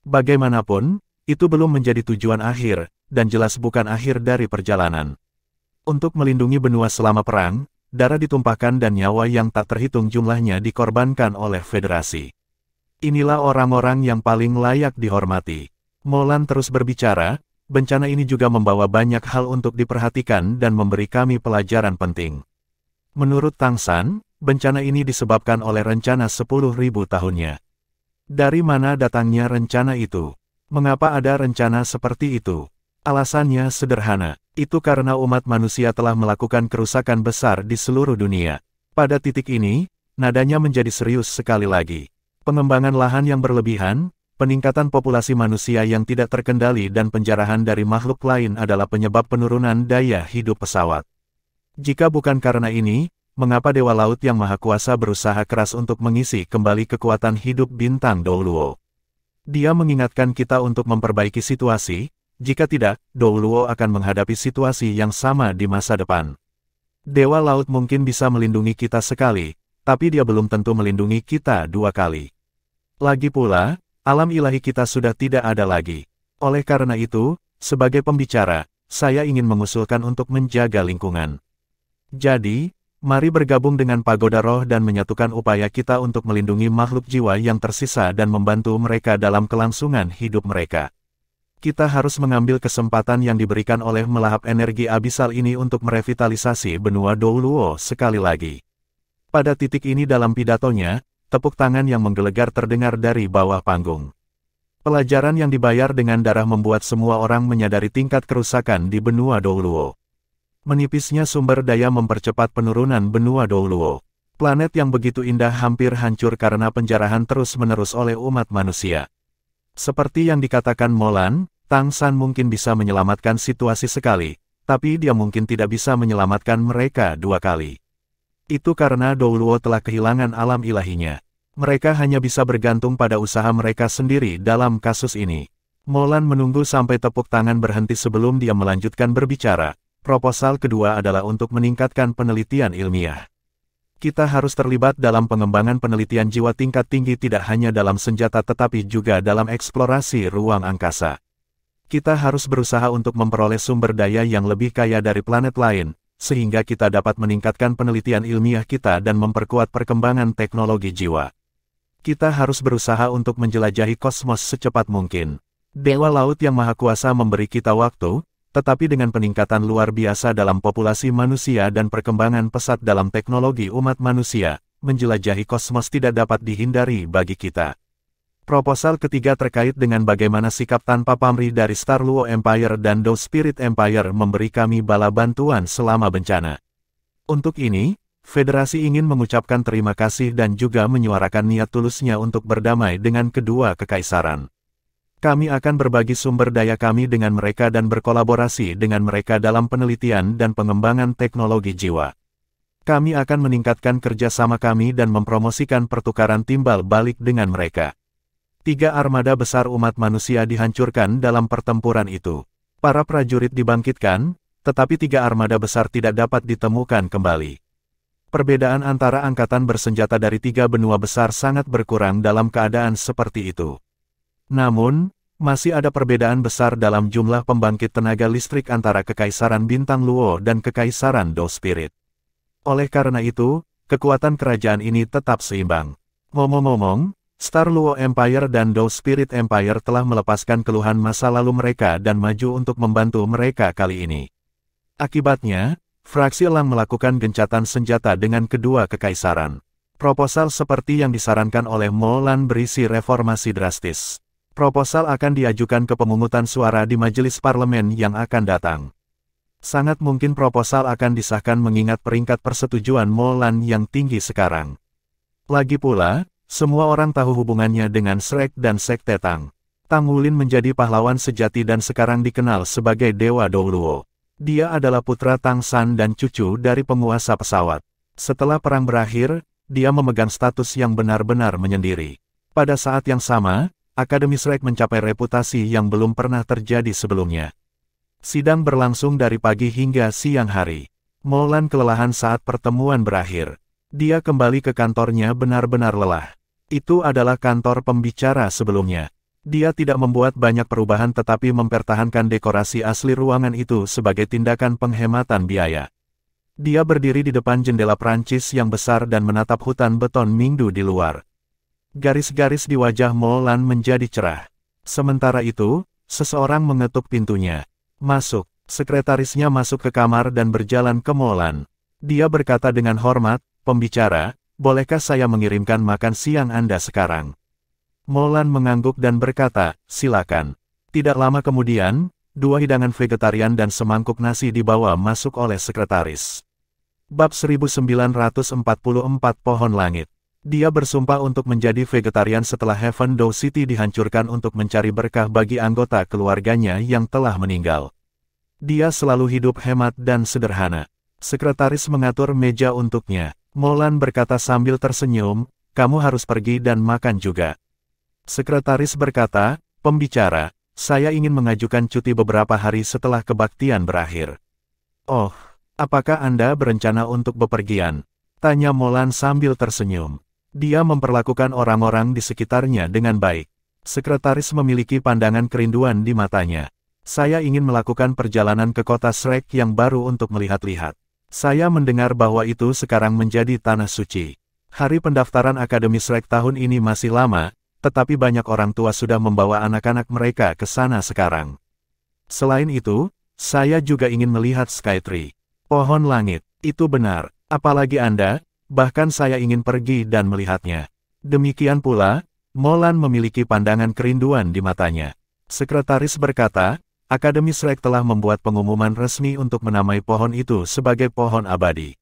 Bagaimanapun, itu belum menjadi tujuan akhir, dan jelas bukan akhir dari perjalanan. Untuk melindungi benua selama perang, darah ditumpahkan dan nyawa yang tak terhitung jumlahnya dikorbankan oleh federasi. Inilah orang-orang yang paling layak dihormati. Molan terus berbicara, bencana ini juga membawa banyak hal untuk diperhatikan dan memberi kami pelajaran penting. Menurut Tang San, bencana ini disebabkan oleh rencana 10.000 tahunnya. Dari mana datangnya rencana itu? Mengapa ada rencana seperti itu? Alasannya sederhana, itu karena umat manusia telah melakukan kerusakan besar di seluruh dunia. Pada titik ini, nadanya menjadi serius sekali lagi. Pengembangan lahan yang berlebihan, peningkatan populasi manusia yang tidak terkendali dan penjarahan dari makhluk lain adalah penyebab penurunan daya hidup pesawat. Jika bukan karena ini, mengapa Dewa Laut yang Maha Kuasa berusaha keras untuk mengisi kembali kekuatan hidup bintang Douluo? Dia mengingatkan kita untuk memperbaiki situasi. Jika tidak, Douluo akan menghadapi situasi yang sama di masa depan. Dewa Laut mungkin bisa melindungi kita sekali, tapi dia belum tentu melindungi kita 2 kali. Lagi pula, alam ilahi kita sudah tidak ada lagi. Oleh karena itu, sebagai pembicara, saya ingin mengusulkan untuk menjaga lingkungan. Jadi, mari bergabung dengan Pagoda Roh dan menyatukan upaya kita untuk melindungi makhluk jiwa yang tersisa dan membantu mereka dalam kelangsungan hidup mereka. Kita harus mengambil kesempatan yang diberikan oleh melahap energi abisal ini untuk merevitalisasi benua Douluo sekali lagi. Pada titik ini dalam pidatonya, tepuk tangan yang menggelegar terdengar dari bawah panggung. Pelajaran yang dibayar dengan darah membuat semua orang menyadari tingkat kerusakan di benua Douluo. Menipisnya sumber daya mempercepat penurunan benua Douluo. Planet yang begitu indah hampir hancur karena penjarahan terus-menerus oleh umat manusia. Seperti yang dikatakan Molan, Tang San mungkin bisa menyelamatkan situasi sekali, tapi dia mungkin tidak bisa menyelamatkan mereka 2 kali. Itu karena Douluo telah kehilangan alam ilahinya. Mereka hanya bisa bergantung pada usaha mereka sendiri dalam kasus ini. Molan menunggu sampai tepuk tangan berhenti sebelum dia melanjutkan berbicara. Proposal kedua adalah untuk meningkatkan penelitian ilmiah. Kita harus terlibat dalam pengembangan penelitian jiwa tingkat tinggi tidak hanya dalam senjata tetapi juga dalam eksplorasi ruang angkasa. Kita harus berusaha untuk memperoleh sumber daya yang lebih kaya dari planet lain, sehingga kita dapat meningkatkan penelitian ilmiah kita dan memperkuat perkembangan teknologi jiwa. Kita harus berusaha untuk menjelajahi kosmos secepat mungkin. Dewa Laut yang Maha Kuasa memberi kita waktu, tetapi dengan peningkatan luar biasa dalam populasi manusia dan perkembangan pesat dalam teknologi umat manusia, menjelajahi kosmos tidak dapat dihindari bagi kita. Proposal ketiga terkait dengan bagaimana sikap tanpa pamrih dari Star Luo Empire dan Do Spirit Empire memberi kami bala bantuan selama bencana. Untuk ini, Federasi ingin mengucapkan terima kasih dan juga menyuarakan niat tulusnya untuk berdamai dengan kedua kekaisaran. Kami akan berbagi sumber daya kami dengan mereka dan berkolaborasi dengan mereka dalam penelitian dan pengembangan teknologi jiwa. Kami akan meningkatkan kerjasama kami dan mempromosikan pertukaran timbal balik dengan mereka. 3 armada besar umat manusia dihancurkan dalam pertempuran itu. Para prajurit dibangkitkan, tetapi 3 armada besar tidak dapat ditemukan kembali. Perbedaan antara angkatan bersenjata dari 3 benua besar sangat berkurang dalam keadaan seperti itu. Namun, masih ada perbedaan besar dalam jumlah pembangkit tenaga listrik antara Kekaisaran Bintang Luo dan Kekaisaran Do Spirit. Oleh karena itu, kekuatan kerajaan ini tetap seimbang. Ngomong-ngomong, Star Luo Empire dan Do Spirit Empire telah melepaskan keluhan masa lalu mereka dan maju untuk membantu mereka kali ini. Akibatnya, fraksi Elang melakukan gencatan senjata dengan kedua kekaisaran. Proposal seperti yang disarankan oleh Molan berisi reformasi drastis. Proposal akan diajukan ke pemungutan suara di majelis parlemen yang akan datang. Sangat mungkin proposal akan disahkan mengingat peringkat persetujuan Molan yang tinggi sekarang. Lagi pula, semua orang tahu hubungannya dengan Shrek dan Sekte Tang. Tang Wulin menjadi pahlawan sejati dan sekarang dikenal sebagai Dewa Do Luo. Dia adalah putra Tang San dan cucu dari penguasa pesawat. Setelah perang berakhir, dia memegang status yang benar-benar menyendiri. Pada saat yang sama, Akademi Shrek mencapai reputasi yang belum pernah terjadi sebelumnya. Sidang berlangsung dari pagi hingga siang hari. Molan kelelahan saat pertemuan berakhir. Dia kembali ke kantornya benar-benar lelah. Itu adalah kantor pembicara sebelumnya. Dia tidak membuat banyak perubahan tetapi mempertahankan dekorasi asli ruangan itu sebagai tindakan penghematan biaya. Dia berdiri di depan jendela Prancis yang besar dan menatap hutan beton Mingdu di luar. Garis-garis di wajah Molan menjadi cerah. Sementara itu, seseorang mengetuk pintunya. Masuk. Sekretarisnya masuk ke kamar dan berjalan ke Molan. Dia berkata dengan hormat, "Pembicara, bolehkah saya mengirimkan makan siang Anda sekarang?" Molan mengangguk dan berkata, "Silakan." Tidak lama kemudian, 2 hidangan vegetarian dan semangkuk nasi dibawa masuk oleh sekretaris. Bab 1944 Pohon Langit. Dia bersumpah untuk menjadi vegetarian setelah Heaven Dow City dihancurkan untuk mencari berkah bagi anggota keluarganya yang telah meninggal. Dia selalu hidup hemat dan sederhana. Sekretaris mengatur meja untuknya. Molan berkata sambil tersenyum, "Kamu harus pergi dan makan juga." Sekretaris berkata, "Pembicara, saya ingin mengajukan cuti beberapa hari setelah kebaktian berakhir." "Oh, apakah Anda berencana untuk bepergian?" tanya Molan sambil tersenyum. Dia memperlakukan orang-orang di sekitarnya dengan baik. Sekretaris memiliki pandangan kerinduan di matanya. "Saya ingin melakukan perjalanan ke kota Shrek yang baru untuk melihat-lihat. Saya mendengar bahwa itu sekarang menjadi tanah suci. Hari pendaftaran Akademi Shrek tahun ini masih lama, tetapi banyak orang tua sudah membawa anak-anak mereka ke sana sekarang. Selain itu, saya juga ingin melihat Skytree. Pohon langit, itu benar. Apalagi Anda, bahkan saya ingin pergi dan melihatnya." Demikian pula, Molan memiliki pandangan kerinduan di matanya. Sekretaris berkata, Akademi Shrek telah membuat pengumuman resmi untuk menamai pohon itu sebagai pohon abadi.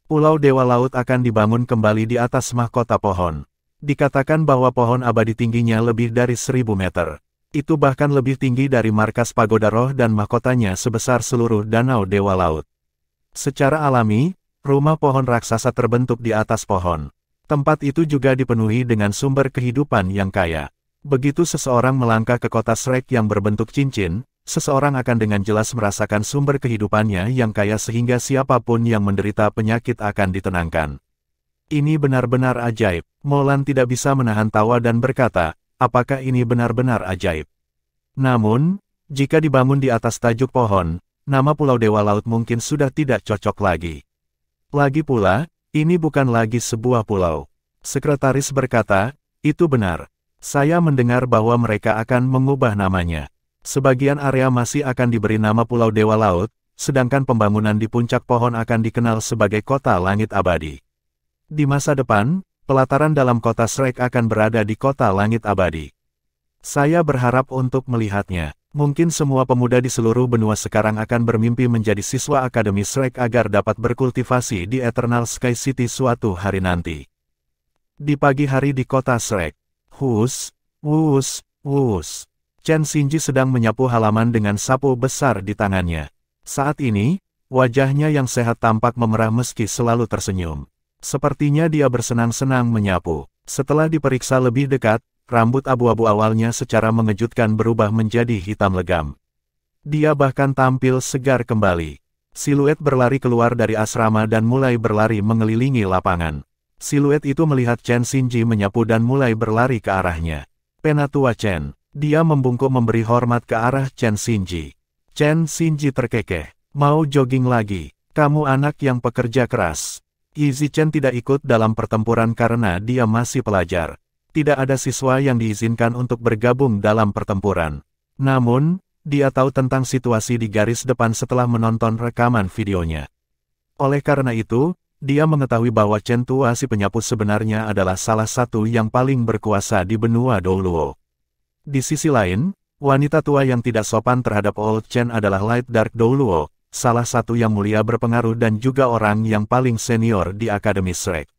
Pulau Dewa Laut akan dibangun kembali di atas mahkota pohon. Dikatakan bahwa pohon abadi tingginya lebih dari 1000 meter. Itu bahkan lebih tinggi dari markas pagoda roh dan mahkotanya sebesar seluruh danau Dewa Laut. Secara alami, rumah pohon raksasa terbentuk di atas pohon. Tempat itu juga dipenuhi dengan sumber kehidupan yang kaya. Begitu seseorang melangkah ke kota Shrek yang berbentuk cincin, seseorang akan dengan jelas merasakan sumber kehidupannya yang kaya sehingga siapapun yang menderita penyakit akan ditenangkan. Ini benar-benar ajaib. Molan tidak bisa menahan tawa dan berkata, "Apakah ini benar-benar ajaib?" Namun, jika dibangun di atas tajuk pohon, nama Pulau Dewa Laut mungkin sudah tidak cocok lagi. Lagi pula, ini bukan lagi sebuah pulau. Sekretaris berkata, "Itu benar. Saya mendengar bahwa mereka akan mengubah namanya." Sebagian area masih akan diberi nama Pulau Dewa Laut, sedangkan pembangunan di puncak pohon akan dikenal sebagai Kota Langit Abadi. Di masa depan, pelataran dalam kota Shrek akan berada di Kota Langit Abadi. Saya berharap untuk melihatnya. Mungkin semua pemuda di seluruh benua sekarang akan bermimpi menjadi siswa Akademi Shrek agar dapat berkultivasi di Eternal Sky City suatu hari nanti. Di pagi hari di kota Shrek. Hus, wus, wus. Chen Xinji sedang menyapu halaman dengan sapu besar di tangannya. Saat ini, wajahnya yang sehat tampak memerah meski selalu tersenyum. Sepertinya dia bersenang-senang menyapu. Setelah diperiksa lebih dekat, rambut abu-abu awalnya secara mengejutkan berubah menjadi hitam legam. Dia bahkan tampil segar kembali. Siluet berlari keluar dari asrama dan mulai berlari mengelilingi lapangan. Siluet itu melihat Chen Xinji menyapu dan mulai berlari ke arahnya. Penatua Chen. Dia membungkuk memberi hormat ke arah Chen Xinji. Chen Xinji terkekeh. Mau jogging lagi? Kamu anak yang pekerja keras. Yi Zichen tidak ikut dalam pertempuran karena dia masih pelajar. Tidak ada siswa yang diizinkan untuk bergabung dalam pertempuran. Namun, dia tahu tentang situasi di garis depan setelah menonton rekaman videonya. Oleh karena itu, dia mengetahui bahwa Chen Tua si penyapu sebenarnya adalah salah satu yang paling berkuasa di benua Douluo. Di sisi lain, wanita tua yang tidak sopan terhadap Old Chen adalah Light Dark Douluo, salah satu yang mulia berpengaruh dan juga orang yang paling senior di Akademi Shrek.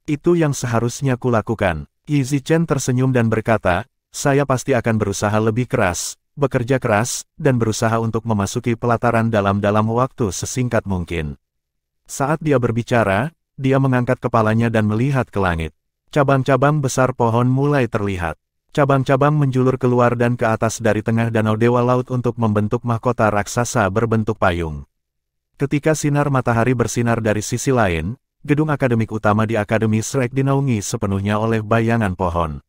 Itu yang seharusnya kulakukan. Yi Zichen tersenyum dan berkata, saya pasti akan berusaha lebih keras, bekerja keras, dan berusaha untuk memasuki pelataran dalam waktu sesingkat mungkin. Saat dia berbicara, dia mengangkat kepalanya dan melihat ke langit. Cabang-cabang besar pohon mulai terlihat. Cabang-cabang menjulur keluar dan ke atas dari tengah danau Dewa Laut untuk membentuk mahkota raksasa berbentuk payung. Ketika sinar matahari bersinar dari sisi lain, gedung akademik utama di Akademi Shrek dinaungi sepenuhnya oleh bayangan pohon.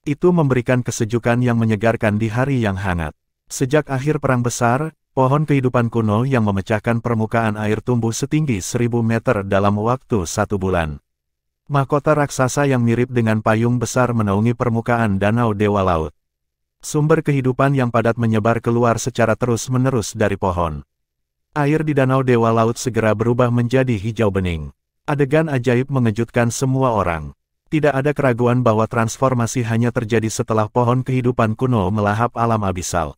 Itu memberikan kesejukan yang menyegarkan di hari yang hangat. Sejak akhir Perang Besar, pohon kehidupan kuno yang memecahkan permukaan air tumbuh setinggi 1000 meter dalam waktu 1 bulan. Mahkota raksasa yang mirip dengan payung besar menaungi permukaan danau Dewa Laut. Sumber kehidupan yang padat menyebar keluar secara terus-menerus dari pohon. Air di danau Dewa Laut segera berubah menjadi hijau bening. Adegan ajaib mengejutkan semua orang. Tidak ada keraguan bahwa transformasi hanya terjadi setelah pohon kehidupan kuno melahap alam abisal.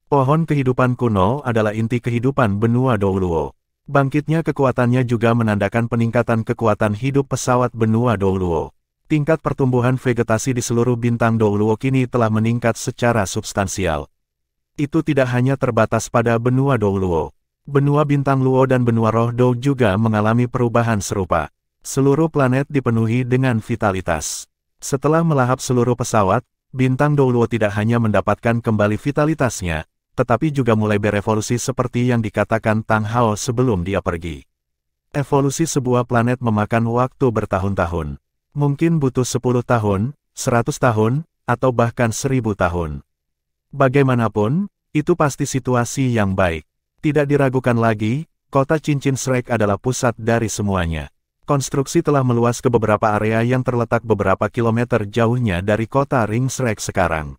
Pohon kehidupan kuno adalah inti kehidupan benua Douluo. Bangkitnya kekuatannya juga menandakan peningkatan kekuatan hidup pesawat benua Douluo. Tingkat pertumbuhan vegetasi di seluruh bintang Douluo kini telah meningkat secara substansial. Itu tidak hanya terbatas pada benua Douluo. Benua bintang Luo dan benua roh Dou juga mengalami perubahan serupa. Seluruh planet dipenuhi dengan vitalitas. Setelah melahap seluruh pesawat, bintang Douluo tidak hanya mendapatkan kembali vitalitasnya, tetapi juga mulai berevolusi seperti yang dikatakan Tang Hao sebelum dia pergi. Evolusi sebuah planet memakan waktu bertahun-tahun. Mungkin butuh 10 tahun, 100 tahun, atau bahkan 1000 tahun. Bagaimanapun, itu pasti situasi yang baik. Tidak diragukan lagi, kota cincin Shrek adalah pusat dari semuanya. Konstruksi telah meluas ke beberapa area yang terletak beberapa kilometer jauhnya dari kota Ring Shrek sekarang.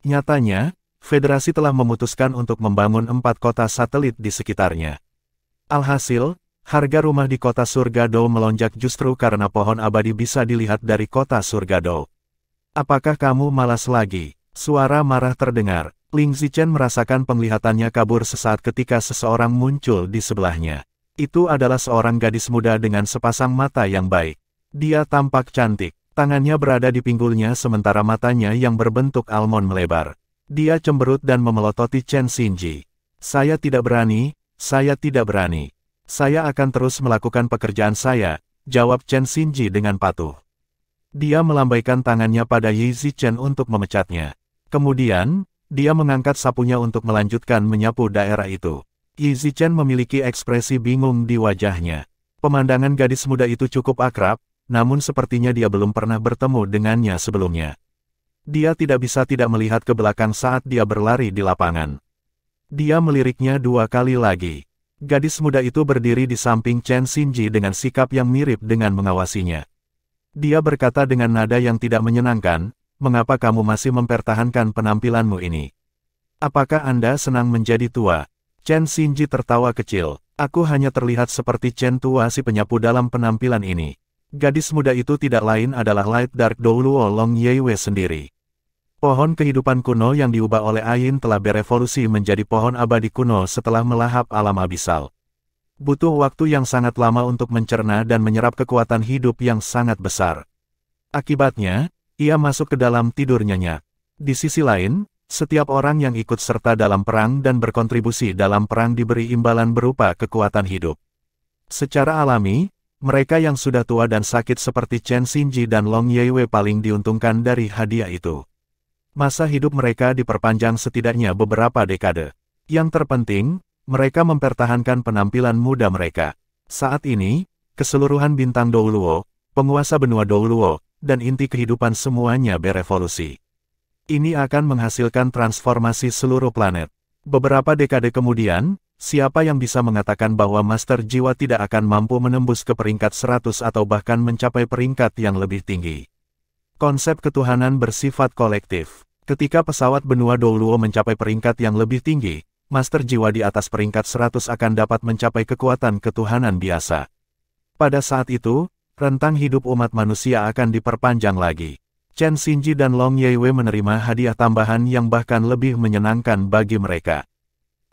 Nyatanya, Federasi telah memutuskan untuk membangun 4 kota satelit di sekitarnya. Alhasil, harga rumah di kota Surga Dou melonjak justru karena pohon abadi bisa dilihat dari kota Surga Dou. Apakah kamu malas lagi? Suara marah terdengar. Ling Zichen merasakan penglihatannya kabur sesaat ketika seseorang muncul di sebelahnya. Itu adalah seorang gadis muda dengan sepasang mata yang baik. Dia tampak cantik. Tangannya berada di pinggulnya sementara matanya yang berbentuk almond melebar. Dia cemberut dan memelototi Chen Xinji. Saya tidak berani, saya tidak berani. Saya akan terus melakukan pekerjaan saya, jawab Chen Xinji dengan patuh. Dia melambaikan tangannya pada Yi Zichen untuk memecatnya. Kemudian, dia mengangkat sapunya untuk melanjutkan menyapu daerah itu. Yi Zichen memiliki ekspresi bingung di wajahnya. Pemandangan gadis muda itu cukup akrab, namun sepertinya dia belum pernah bertemu dengannya sebelumnya. Dia tidak bisa tidak melihat ke belakang saat dia berlari di lapangan. Dia meliriknya 2 kali lagi. Gadis muda itu berdiri di samping Chen Xinji dengan sikap yang mirip dengan mengawasinya. Dia berkata dengan nada yang tidak menyenangkan, mengapa kamu masih mempertahankan penampilanmu ini? Apakah Anda senang menjadi tua? Chen Xinji tertawa kecil. Aku hanya terlihat seperti Chen tua si penyapu dalam penampilan ini. Gadis muda itu tidak lain adalah Light Dark Douluo Long Yeiwei sendiri. Pohon kehidupan kuno yang diubah oleh Ain telah berevolusi menjadi pohon abadi kuno setelah melahap alam abisal. Butuh waktu yang sangat lama untuk mencerna dan menyerap kekuatan hidup yang sangat besar. Akibatnya, ia masuk ke dalam tidur nyenyak. Di sisi lain, setiap orang yang ikut serta dalam perang dan berkontribusi dalam perang diberi imbalan berupa kekuatan hidup. Secara alami, mereka yang sudah tua dan sakit seperti Chen Xinji dan Long Yeiwei paling diuntungkan dari hadiah itu. Masa hidup mereka diperpanjang setidaknya beberapa dekade. Yang terpenting, mereka mempertahankan penampilan muda mereka. Saat ini, keseluruhan bintang Douluo, penguasa benua Douluo, dan inti kehidupan semuanya berevolusi. Ini akan menghasilkan transformasi seluruh planet. Beberapa dekade kemudian, siapa yang bisa mengatakan bahwa Master Jiwa tidak akan mampu menembus ke peringkat 100 atau bahkan mencapai peringkat yang lebih tinggi? Konsep ketuhanan bersifat kolektif. Ketika pesawat benua Douluo mencapai peringkat yang lebih tinggi, Master Jiwa di atas peringkat 100 akan dapat mencapai kekuatan ketuhanan biasa. Pada saat itu, rentang hidup umat manusia akan diperpanjang lagi. Chen Xinji dan Long Yeiwei menerima hadiah tambahan yang bahkan lebih menyenangkan bagi mereka.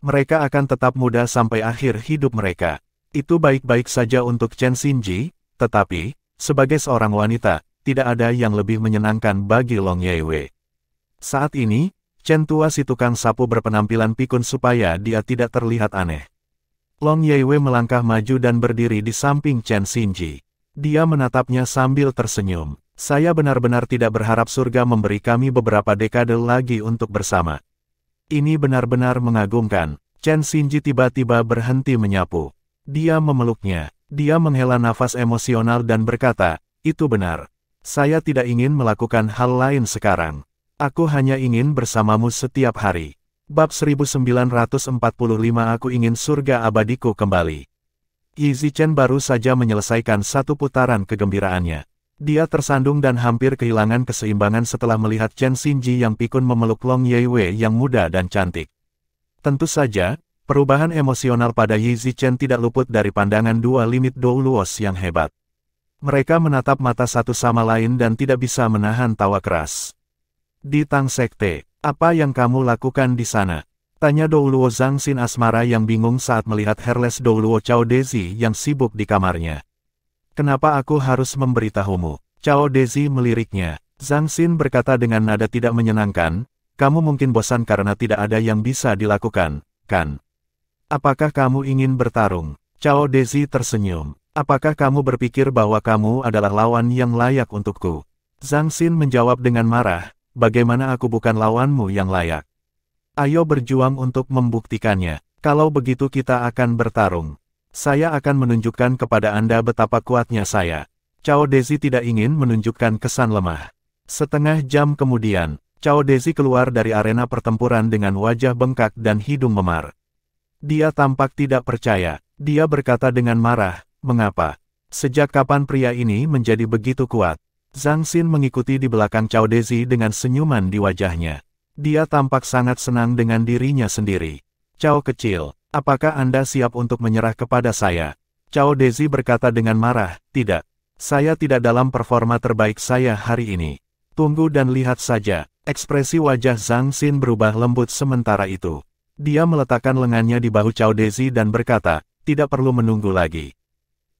Mereka akan tetap muda sampai akhir hidup mereka. Itu baik-baik saja untuk Chen Xinji, tetapi, sebagai seorang wanita, tidak ada yang lebih menyenangkan bagi Long Yeiwei. Saat ini, Chen tua si tukang sapu berpenampilan pikun supaya dia tidak terlihat aneh. Long Yeiwei melangkah maju dan berdiri di samping Chen Xinji. Dia menatapnya sambil tersenyum. Saya benar-benar tidak berharap surga memberi kami beberapa dekade lagi untuk bersama. Ini benar-benar mengagumkan. Chen Xinji tiba-tiba berhenti menyapu. Dia memeluknya. Dia menghela nafas emosional dan berkata, itu benar. Saya tidak ingin melakukan hal lain sekarang. Aku hanya ingin bersamamu setiap hari. Bab 1945 Aku ingin surga abadiku kembali. Yi Zichen baru saja menyelesaikan satu putaran kegembiraannya. Dia tersandung dan hampir kehilangan keseimbangan setelah melihat Chen Xinji yang pikun memeluk Long Yeiwei yang muda dan cantik. Tentu saja, perubahan emosional pada Yi Zichen tidak luput dari pandangan dua limit Douluos yang hebat. Mereka menatap mata satu sama lain dan tidak bisa menahan tawa keras. Di Tang Sekte, apa yang kamu lakukan di sana? Tanya Douluo Zhang Xin asmara yang bingung saat melihat Herles Douluo Cao Dezi yang sibuk di kamarnya. Kenapa aku harus memberitahumu? Cao Dezi meliriknya. Zhang Xin berkata dengan nada tidak menyenangkan, kamu mungkin bosan karena tidak ada yang bisa dilakukan, kan? Apakah kamu ingin bertarung? Cao Dezi tersenyum. Apakah kamu berpikir bahwa kamu adalah lawan yang layak untukku? Zhang Xin menjawab dengan marah, bagaimana aku bukan lawanmu yang layak? Ayo berjuang untuk membuktikannya. Kalau begitu kita akan bertarung. Saya akan menunjukkan kepada Anda betapa kuatnya saya. Cao Dezi tidak ingin menunjukkan kesan lemah. Setengah jam kemudian, Cao Dezi keluar dari arena pertempuran dengan wajah bengkak dan hidung memar. Dia tampak tidak percaya. Dia berkata dengan marah, mengapa? Sejak kapan pria ini menjadi begitu kuat? Zhang Xin mengikuti di belakang Cao Dezi dengan senyuman di wajahnya. Dia tampak sangat senang dengan dirinya sendiri. Cao kecil. Apakah Anda siap untuk menyerah kepada saya? Cao Dezi berkata dengan marah, tidak. Saya tidak dalam performa terbaik saya hari ini. Tunggu dan lihat saja. Ekspresi wajah Zhang Xin berubah lembut sementara itu. Dia meletakkan lengannya di bahu Cao Dezi dan berkata, tidak perlu menunggu lagi.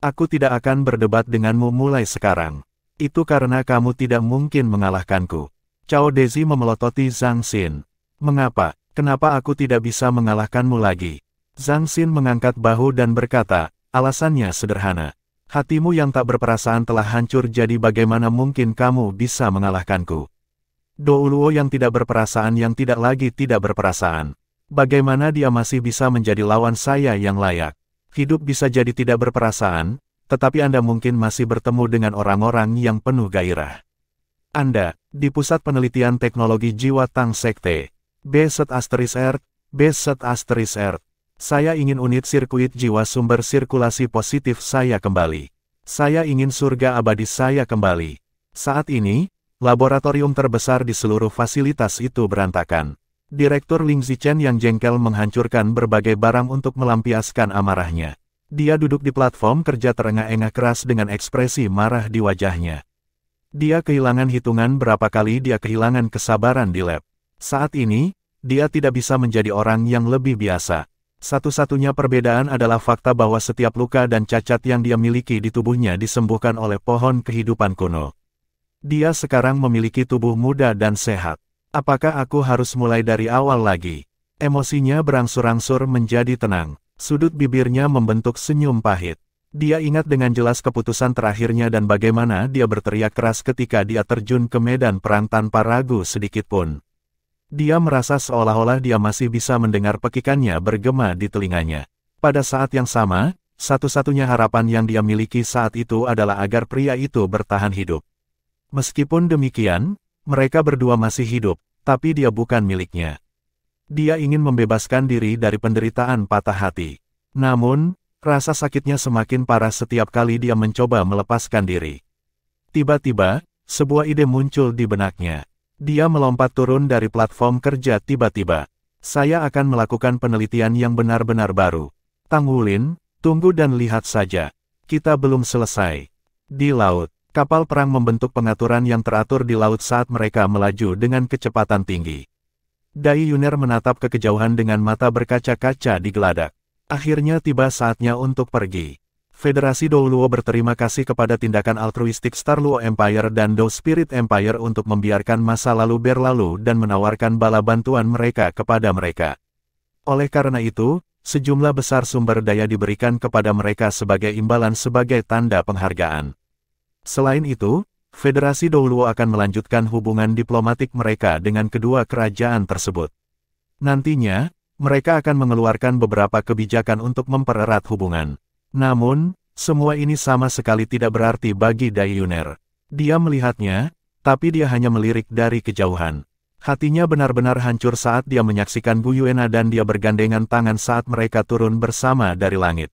Aku tidak akan berdebat denganmu mulai sekarang. Itu karena kamu tidak mungkin mengalahkanku. Cao Dezi memelototi Zhang Xin. Mengapa? Kenapa aku tidak bisa mengalahkanmu lagi? Zhang Xin mengangkat bahu dan berkata, alasannya sederhana. Hatimu yang tak berperasaan telah hancur jadi bagaimana mungkin kamu bisa mengalahkanku? Douluo yang tidak berperasaan yang tidak lagi tidak berperasaan. Bagaimana dia masih bisa menjadi lawan saya yang layak? Hidup bisa jadi tidak berperasaan, tetapi Anda mungkin masih bertemu dengan orang-orang yang penuh gairah. Anda, di Pusat Penelitian Teknologi Jiwa Tang Sekte. B***R, B***R. Saya ingin unit sirkuit jiwa sumber sirkulasi positif saya kembali. Saya ingin surga abadi saya kembali. Saat ini, laboratorium terbesar di seluruh fasilitas itu berantakan. Direktur Ling Zichen yang jengkel menghancurkan berbagai barang untuk melampiaskan amarahnya. Dia duduk di platform kerja terengah-engah keras dengan ekspresi marah di wajahnya. Dia kehilangan hitungan berapa kali dia kehilangan kesabaran di lab. Saat ini, dia tidak bisa menjadi orang yang lebih biasa. Satu-satunya perbedaan adalah fakta bahwa setiap luka dan cacat yang dia miliki di tubuhnya disembuhkan oleh pohon kehidupan kuno. Dia sekarang memiliki tubuh muda dan sehat. Apakah aku harus mulai dari awal lagi? Emosinya berangsur-angsur menjadi tenang. Sudut bibirnya membentuk senyum pahit. Dia ingat dengan jelas keputusan terakhirnya dan bagaimana dia berteriak keras ketika dia terjun ke medan perang tanpa ragu sedikitpun. Dia merasa seolah-olah dia masih bisa mendengar pekikannya bergema di telinganya. Pada saat yang sama, satu-satunya harapan yang dia miliki saat itu adalah agar pria itu bertahan hidup. Meskipun demikian, mereka berdua masih hidup, tapi dia bukan miliknya. Dia ingin membebaskan diri dari penderitaan patah hati. Namun, rasa sakitnya semakin parah setiap kali dia mencoba melepaskan diri. Tiba-tiba, sebuah ide muncul di benaknya. Dia melompat turun dari platform kerja tiba-tiba. Saya akan melakukan penelitian yang benar-benar baru. Tang Wulin, tunggu dan lihat saja. Kita belum selesai. Di laut, kapal perang membentuk pengaturan yang teratur di laut saat mereka melaju dengan kecepatan tinggi. Dai Yuner menatap ke kejauhan dengan mata berkaca-kaca di geladak. Akhirnya tiba saatnya untuk pergi. Federasi Dou Luo berterima kasih kepada tindakan altruistik Star Luo Empire dan Dou Spirit Empire untuk membiarkan masa lalu berlalu dan menawarkan bala bantuan mereka kepada mereka. Oleh karena itu, sejumlah besar sumber daya diberikan kepada mereka sebagai imbalan sebagai tanda penghargaan. Selain itu, Federasi Dou Luo akan melanjutkan hubungan diplomatik mereka dengan kedua kerajaan tersebut. Nantinya, mereka akan mengeluarkan beberapa kebijakan untuk mempererat hubungan. Namun, semua ini sama sekali tidak berarti bagi Dai Yuner. Dia melihatnya, tapi dia hanya melirik dari kejauhan. Hatinya benar-benar hancur saat dia menyaksikan Gu Yuena dan dia bergandengan tangan saat mereka turun bersama dari langit.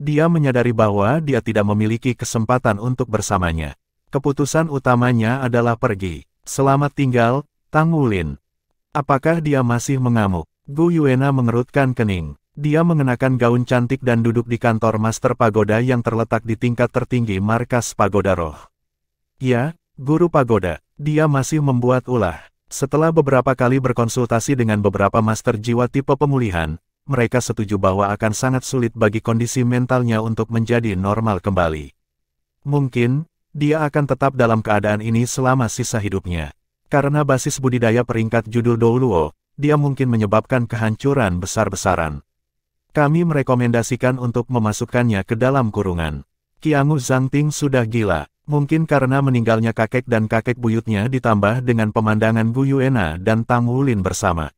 Dia menyadari bahwa dia tidak memiliki kesempatan untuk bersamanya. Keputusan utamanya adalah pergi. Selamat tinggal, Tang Wulin. Apakah dia masih mengamuk? Gu Yuena mengerutkan kening. Dia mengenakan gaun cantik dan duduk di kantor Master Pagoda yang terletak di tingkat tertinggi markas Pagoda Roh. Ya, Guru Pagoda, dia masih membuat ulah. Setelah beberapa kali berkonsultasi dengan beberapa master jiwa tipe pemulihan, mereka setuju bahwa akan sangat sulit bagi kondisi mentalnya untuk menjadi normal kembali. Mungkin, dia akan tetap dalam keadaan ini selama sisa hidupnya. Karena basis budidaya peringkat judul Dou Luo, dia mungkin menyebabkan kehancuran besar-besaran. Kami merekomendasikan untuk memasukkannya ke dalam kurungan. Qiangu Zhangting sudah gila, mungkin karena meninggalnya kakek dan kakek buyutnya ditambah dengan pemandangan Gu Yuena dan Tang Wulin bersama.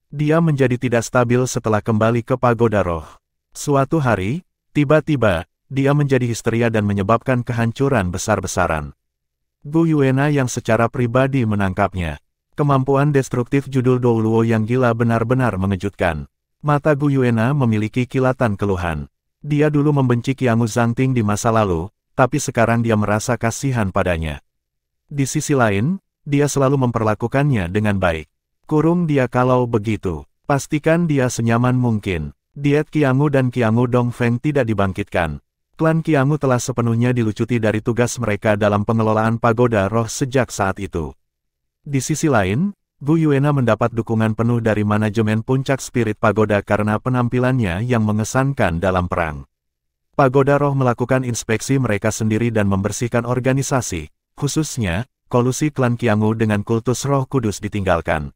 Dia menjadi tidak stabil setelah kembali ke Pagoda Roh. Suatu hari, tiba-tiba, dia menjadi histeria dan menyebabkan kehancuran besar-besaran. Gu Yuena yang secara pribadi menangkapnya. Kemampuan destruktif judul Dou Luo yang gila benar-benar mengejutkan. Mata Gu Yuena memiliki kilatan keluhan. Dia dulu membenci Qiangu Zhangting di masa lalu, tapi sekarang dia merasa kasihan padanya. Di sisi lain, dia selalu memperlakukannya dengan baik. Kurung dia kalau begitu. Pastikan dia senyaman mungkin. Diet Qiangu dan Qiangu Dongfeng tidak dibangkitkan. Klan Qiangu telah sepenuhnya dilucuti dari tugas mereka dalam pengelolaan Pagoda Roh sejak saat itu. Di sisi lain, Gu Yuena mendapat dukungan penuh dari manajemen puncak spirit Pagoda karena penampilannya yang mengesankan dalam perang. Pagoda Roh melakukan inspeksi mereka sendiri dan membersihkan organisasi, khususnya, kolusi klan Qiangu dengan kultus Roh Kudus ditinggalkan.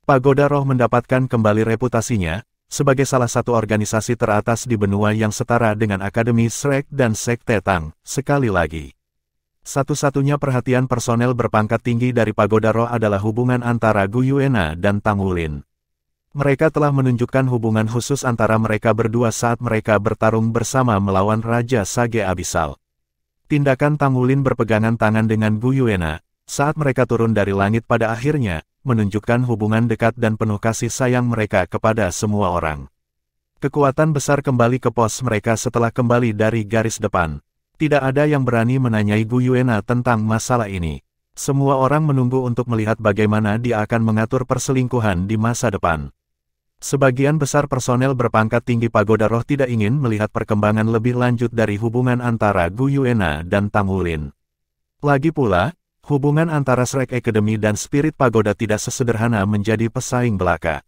Pagoda Roh mendapatkan kembali reputasinya, sebagai salah satu organisasi teratas di benua yang setara dengan Akademi Shrek dan Sekte Tang, sekali lagi. Satu-satunya perhatian personel berpangkat tinggi dari Pagoda Roh adalah hubungan antara Gu Yuena dan Tang Wulin. Mereka telah menunjukkan hubungan khusus antara mereka berdua saat mereka bertarung bersama melawan Raja Sage Abisal. Tindakan Tang Wulin berpegangan tangan dengan Gu Yuena, saat mereka turun dari langit pada akhirnya, menunjukkan hubungan dekat dan penuh kasih sayang mereka kepada semua orang. Kekuatan besar kembali ke pos mereka setelah kembali dari garis depan. Tidak ada yang berani menanyai Gu Yuena tentang masalah ini. Semua orang menunggu untuk melihat bagaimana dia akan mengatur perselingkuhan di masa depan. Sebagian besar personel berpangkat tinggi Pagoda Roh tidak ingin melihat perkembangan lebih lanjut dari hubungan antara Gu Yuena dan Tang Wulin. Lagi pula, hubungan antara Shrek Academy dan Spirit Pagoda tidak sesederhana menjadi pesaing belaka.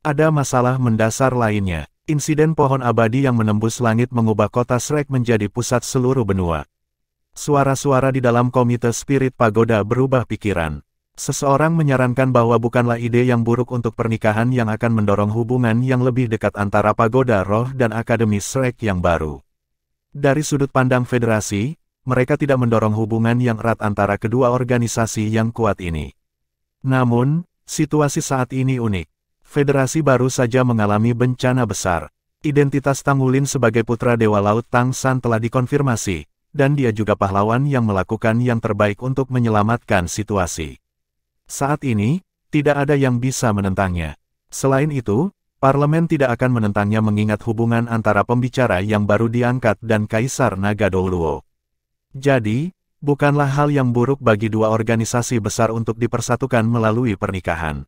Ada masalah mendasar lainnya. Insiden pohon abadi yang menembus langit mengubah kota Shrek menjadi pusat seluruh benua. Suara-suara di dalam komite Spirit Pagoda berubah pikiran. Seseorang menyarankan bahwa bukanlah ide yang buruk untuk pernikahan yang akan mendorong hubungan yang lebih dekat antara Pagoda Roh dan Akademi Shrek yang baru. Dari sudut pandang federasi, mereka tidak mendorong hubungan yang erat antara kedua organisasi yang kuat ini. Namun, situasi saat ini unik. Federasi baru saja mengalami bencana besar. Identitas Tang Wulin sebagai putra Dewa Laut Tang San telah dikonfirmasi, dan dia juga pahlawan yang melakukan yang terbaik untuk menyelamatkan situasi. Saat ini, tidak ada yang bisa menentangnya. Selain itu, parlemen tidak akan menentangnya mengingat hubungan antara pembicara yang baru diangkat dan Kaisar Naga Douluo. Jadi, bukanlah hal yang buruk bagi dua organisasi besar untuk dipersatukan melalui pernikahan.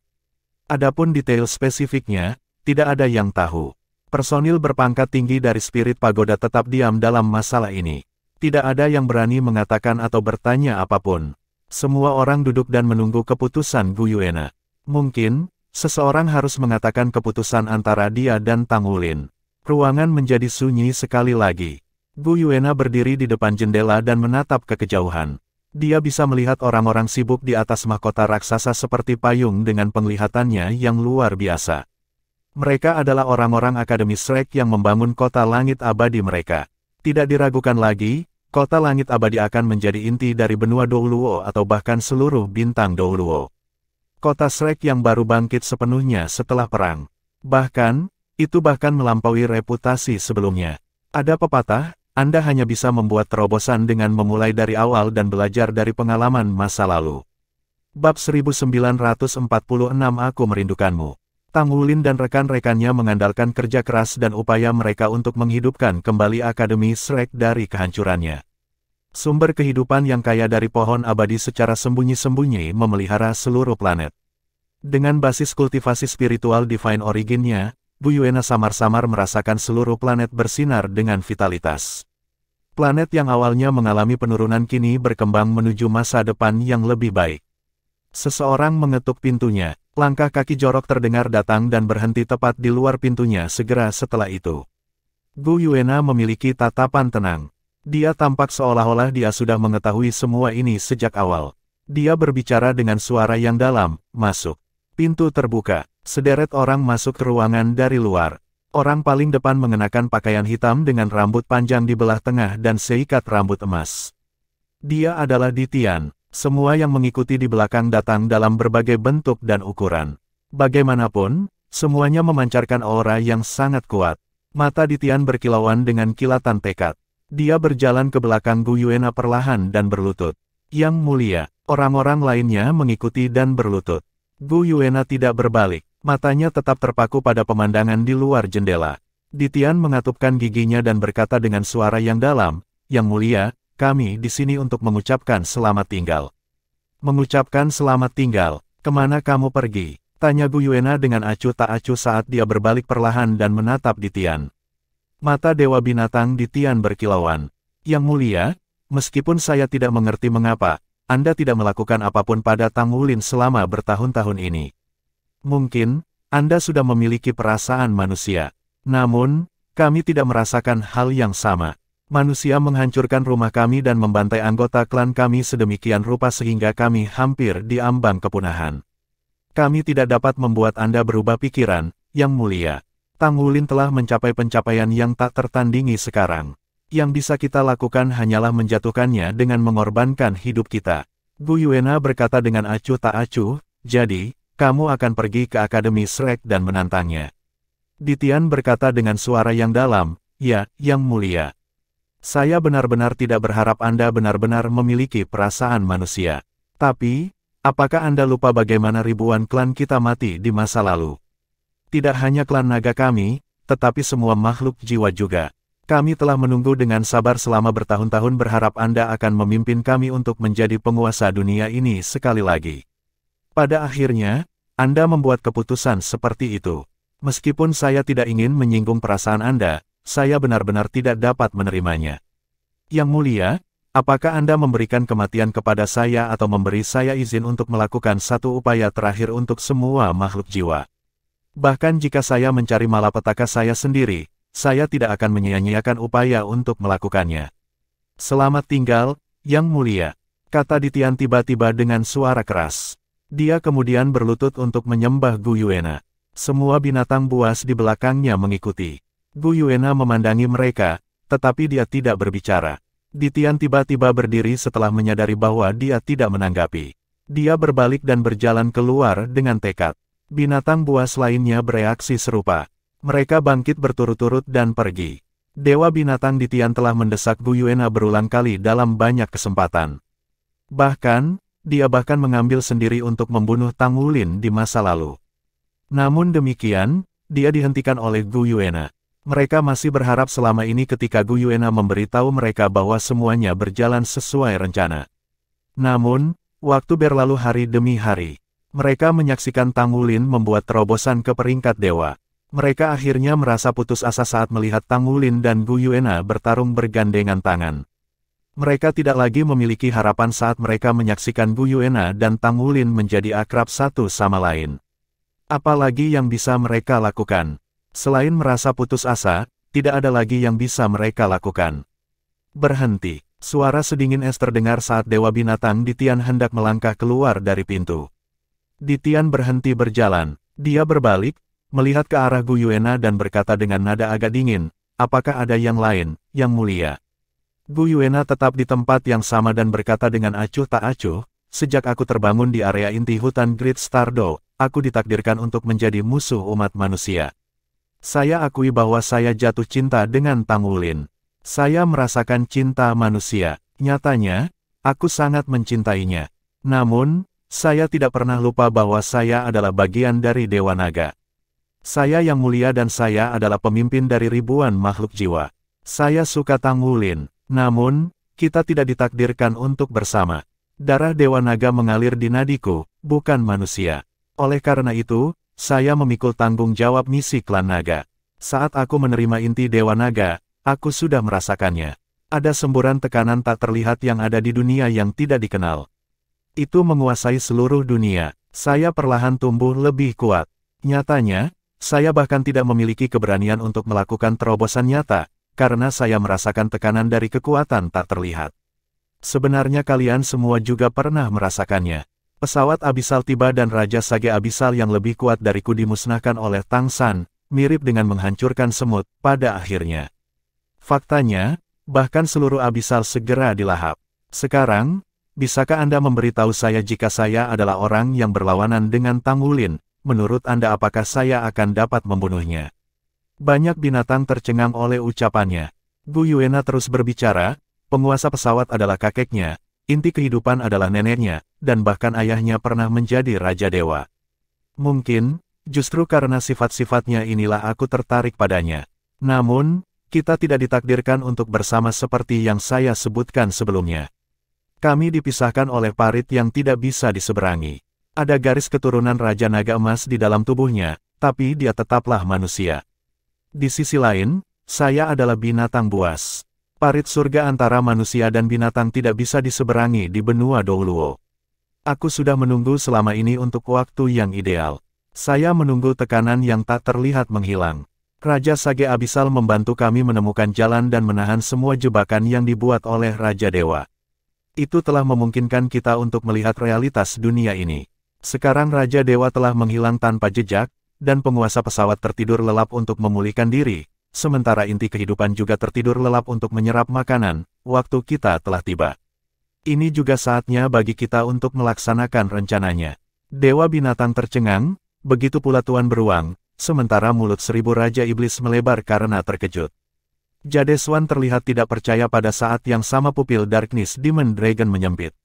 Adapun detail spesifiknya, tidak ada yang tahu. Personil berpangkat tinggi dari Spirit Pagoda tetap diam dalam masalah ini. Tidak ada yang berani mengatakan atau bertanya apapun. Semua orang duduk dan menunggu keputusan Gu Yuena. Mungkin, seseorang harus mengatakan keputusan antara dia dan Tang Wulin. Ruangan menjadi sunyi sekali lagi. Gu Yuena berdiri di depan jendela dan menatap ke kejauhan. Dia bisa melihat orang-orang sibuk di atas mahkota raksasa seperti payung dengan penglihatannya yang luar biasa. Mereka adalah orang-orang Akademi Shrek yang membangun kota langit abadi mereka. Tidak diragukan lagi, kota langit abadi akan menjadi inti dari benua Douluo atau bahkan seluruh bintang Douluo. Kota Shrek yang baru bangkit sepenuhnya setelah perang. Bahkan, itu bahkan melampaui reputasi sebelumnya. Ada pepatah, Anda hanya bisa membuat terobosan dengan memulai dari awal dan belajar dari pengalaman masa lalu. Bab 1946 Aku Merindukanmu. Tang Wulin dan rekan-rekannya mengandalkan kerja keras dan upaya mereka untuk menghidupkan kembali Akademi Shrek dari kehancurannya. Sumber kehidupan yang kaya dari pohon abadi secara sembunyi-sembunyi memelihara seluruh planet. Dengan basis kultivasi spiritual Divine Origin-nya, Gu Yuena samar-samar merasakan seluruh planet bersinar dengan vitalitas. Planet yang awalnya mengalami penurunan kini berkembang menuju masa depan yang lebih baik. Seseorang mengetuk pintunya, langkah kaki jorok terdengar datang dan berhenti tepat di luar pintunya segera setelah itu. Gu Yuena memiliki tatapan tenang. Dia tampak seolah-olah dia sudah mengetahui semua ini sejak awal. Dia berbicara dengan suara yang dalam, masuk. Pintu terbuka. Sederet orang masuk ke ruangan dari luar. Orang paling depan mengenakan pakaian hitam dengan rambut panjang di belah tengah dan seikat rambut emas. Dia adalah Ditian. Semua yang mengikuti di belakang datang dalam berbagai bentuk dan ukuran. Bagaimanapun, semuanya memancarkan aura yang sangat kuat. Mata Ditian berkilauan dengan kilatan tekad. Dia berjalan ke belakang Gu Yuena perlahan dan berlutut. Yang mulia, orang-orang lainnya mengikuti dan berlutut. Gu Yuena tidak berbalik. Matanya tetap terpaku pada pemandangan di luar jendela. Ditian mengatupkan giginya dan berkata dengan suara yang dalam, "Yang mulia, kami di sini untuk mengucapkan selamat tinggal." "Mengucapkan selamat tinggal? Kemana kamu pergi?" tanya Gu Yuena dengan acuh tak acuh saat dia berbalik perlahan dan menatap Ditian. Mata Dewa Binatang Ditian berkilauan. "Yang mulia, meskipun saya tidak mengerti mengapa, Anda tidak melakukan apapun pada Tang Wulin selama bertahun-tahun ini. Mungkin, Anda sudah memiliki perasaan manusia. Namun, kami tidak merasakan hal yang sama. Manusia menghancurkan rumah kami dan membantai anggota klan kami sedemikian rupa sehingga kami hampir diambang kepunahan. Kami tidak dapat membuat Anda berubah pikiran, Yang Mulia. Tang Wulin telah mencapai pencapaian yang tak tertandingi sekarang. Yang bisa kita lakukan hanyalah menjatuhkannya dengan mengorbankan hidup kita." Gu Yuena berkata dengan acuh tak acuh, "Jadi, kamu akan pergi ke Akademi Shrek dan menantangnya?" Ditian berkata dengan suara yang dalam, "Ya, Yang Mulia. Saya benar-benar tidak berharap Anda benar-benar memiliki perasaan manusia. Tapi, apakah Anda lupa bagaimana ribuan klan kita mati di masa lalu? Tidak hanya klan naga kami, tetapi semua makhluk jiwa juga. Kami telah menunggu dengan sabar selama bertahun-tahun berharap Anda akan memimpin kami untuk menjadi penguasa dunia ini sekali lagi. Pada akhirnya, Anda membuat keputusan seperti itu. Meskipun saya tidak ingin menyinggung perasaan Anda, saya benar-benar tidak dapat menerimanya. Yang mulia, apakah Anda memberikan kematian kepada saya atau memberi saya izin untuk melakukan satu upaya terakhir untuk semua makhluk jiwa? Bahkan jika saya mencari malapetaka saya sendiri, saya tidak akan menyia-nyiakan upaya untuk melakukannya. Selamat tinggal, Yang Mulia, kata Ditian tiba-tiba dengan suara keras. Dia kemudian berlutut untuk menyembah Gu Yuena. Semua binatang buas di belakangnya mengikuti. Gu Yuena memandangi mereka, tetapi dia tidak berbicara. Ditian tiba-tiba berdiri setelah menyadari bahwa dia tidak menanggapi. Dia berbalik dan berjalan keluar dengan tekad. Binatang buas lainnya bereaksi serupa. Mereka bangkit berturut-turut dan pergi. Dewa binatang Ditian telah mendesak Gu Yuena berulang kali dalam banyak kesempatan. Bahkan, dia bahkan mengambil sendiri untuk membunuh Tang Wulin di masa lalu. Namun demikian, dia dihentikan oleh Gu Yuena. Mereka masih berharap selama ini ketika Gu Yuena memberitahu mereka bahwa semuanya berjalan sesuai rencana. Namun, waktu berlalu hari demi hari. Mereka menyaksikan Tang Wulin membuat terobosan ke peringkat dewa. Mereka akhirnya merasa putus asa saat melihat Tang Wulin dan Gu Yuena bertarung bergandengan tangan. Mereka tidak lagi memiliki harapan saat mereka menyaksikan Gu Yuena dan Tang Wulin menjadi akrab satu sama lain. Apalagi yang bisa mereka lakukan? Selain merasa putus asa, tidak ada lagi yang bisa mereka lakukan. Berhenti. Suara sedingin es terdengar saat Dewa Binatang Ditian hendak melangkah keluar dari pintu. Ditian berhenti berjalan. Dia berbalik, melihat ke arah Gu Yuena dan berkata dengan nada agak dingin, "Apakah ada yang lain, Yang Mulia?" Gu Yuena tetap di tempat yang sama dan berkata dengan acuh tak acuh, "Sejak aku terbangun di area inti hutan Great Stardow, aku ditakdirkan untuk menjadi musuh umat manusia. Saya akui bahwa saya jatuh cinta dengan Tang Wulin. Saya merasakan cinta manusia. Nyatanya, aku sangat mencintainya. Namun, saya tidak pernah lupa bahwa saya adalah bagian dari Dewa Naga. Saya Yang Mulia dan saya adalah pemimpin dari ribuan makhluk jiwa. Saya suka Tang Wulin. Namun, kita tidak ditakdirkan untuk bersama. Darah Dewa Naga mengalir di nadiku, bukan manusia. Oleh karena itu, saya memikul tanggung jawab misi klan naga. Saat aku menerima inti Dewa Naga, aku sudah merasakannya. Ada semburan tekanan tak terlihat yang ada di dunia yang tidak dikenal. Itu menguasai seluruh dunia. Saya perlahan tumbuh lebih kuat. Nyatanya, saya bahkan tidak memiliki keberanian untuk melakukan terobosan nyata, karena saya merasakan tekanan dari kekuatan tak terlihat. Sebenarnya kalian semua juga pernah merasakannya. Pesawat Abisal tiba dan Raja Sage Abisal yang lebih kuat dariku dimusnahkan oleh Tang San, mirip dengan menghancurkan semut, pada akhirnya. Faktanya, bahkan seluruh Abisal segera dilahap. Sekarang, bisakah Anda memberitahu saya jika saya adalah orang yang berlawanan dengan Tang Wulin, menurut Anda apakah saya akan dapat membunuhnya? Banyak binatang tercengang oleh ucapannya. Gu Yuena terus berbicara, penguasa pesawat adalah kakeknya, inti kehidupan adalah neneknya, dan bahkan ayahnya pernah menjadi Raja Dewa. Mungkin, justru karena sifat-sifatnya inilah aku tertarik padanya. Namun, kita tidak ditakdirkan untuk bersama seperti yang saya sebutkan sebelumnya. Kami dipisahkan oleh parit yang tidak bisa diseberangi. Ada garis keturunan Raja Naga Emas di dalam tubuhnya, tapi dia tetaplah manusia. Di sisi lain, saya adalah binatang buas. Parit surga antara manusia dan binatang tidak bisa diseberangi di benua Douluo. Aku sudah menunggu selama ini untuk waktu yang ideal. Saya menunggu tekanan yang tak terlihat menghilang. Raja Sage Abisal membantu kami menemukan jalan dan menahan semua jebakan yang dibuat oleh Raja Dewa. Itu telah memungkinkan kita untuk melihat realitas dunia ini. Sekarang Raja Dewa telah menghilang tanpa jejak, dan penguasa pesawat tertidur lelap untuk memulihkan diri. Sementara inti kehidupan juga tertidur lelap untuk menyerap makanan, waktu kita telah tiba. Ini juga saatnya bagi kita untuk melaksanakan rencananya. Dewa binatang tercengang, begitu pula Tuan Beruang, sementara mulut 1000 Raja Iblis melebar karena terkejut. Jadeswan terlihat tidak percaya pada saat yang sama pupil Darkness Demon Dragon menyempit.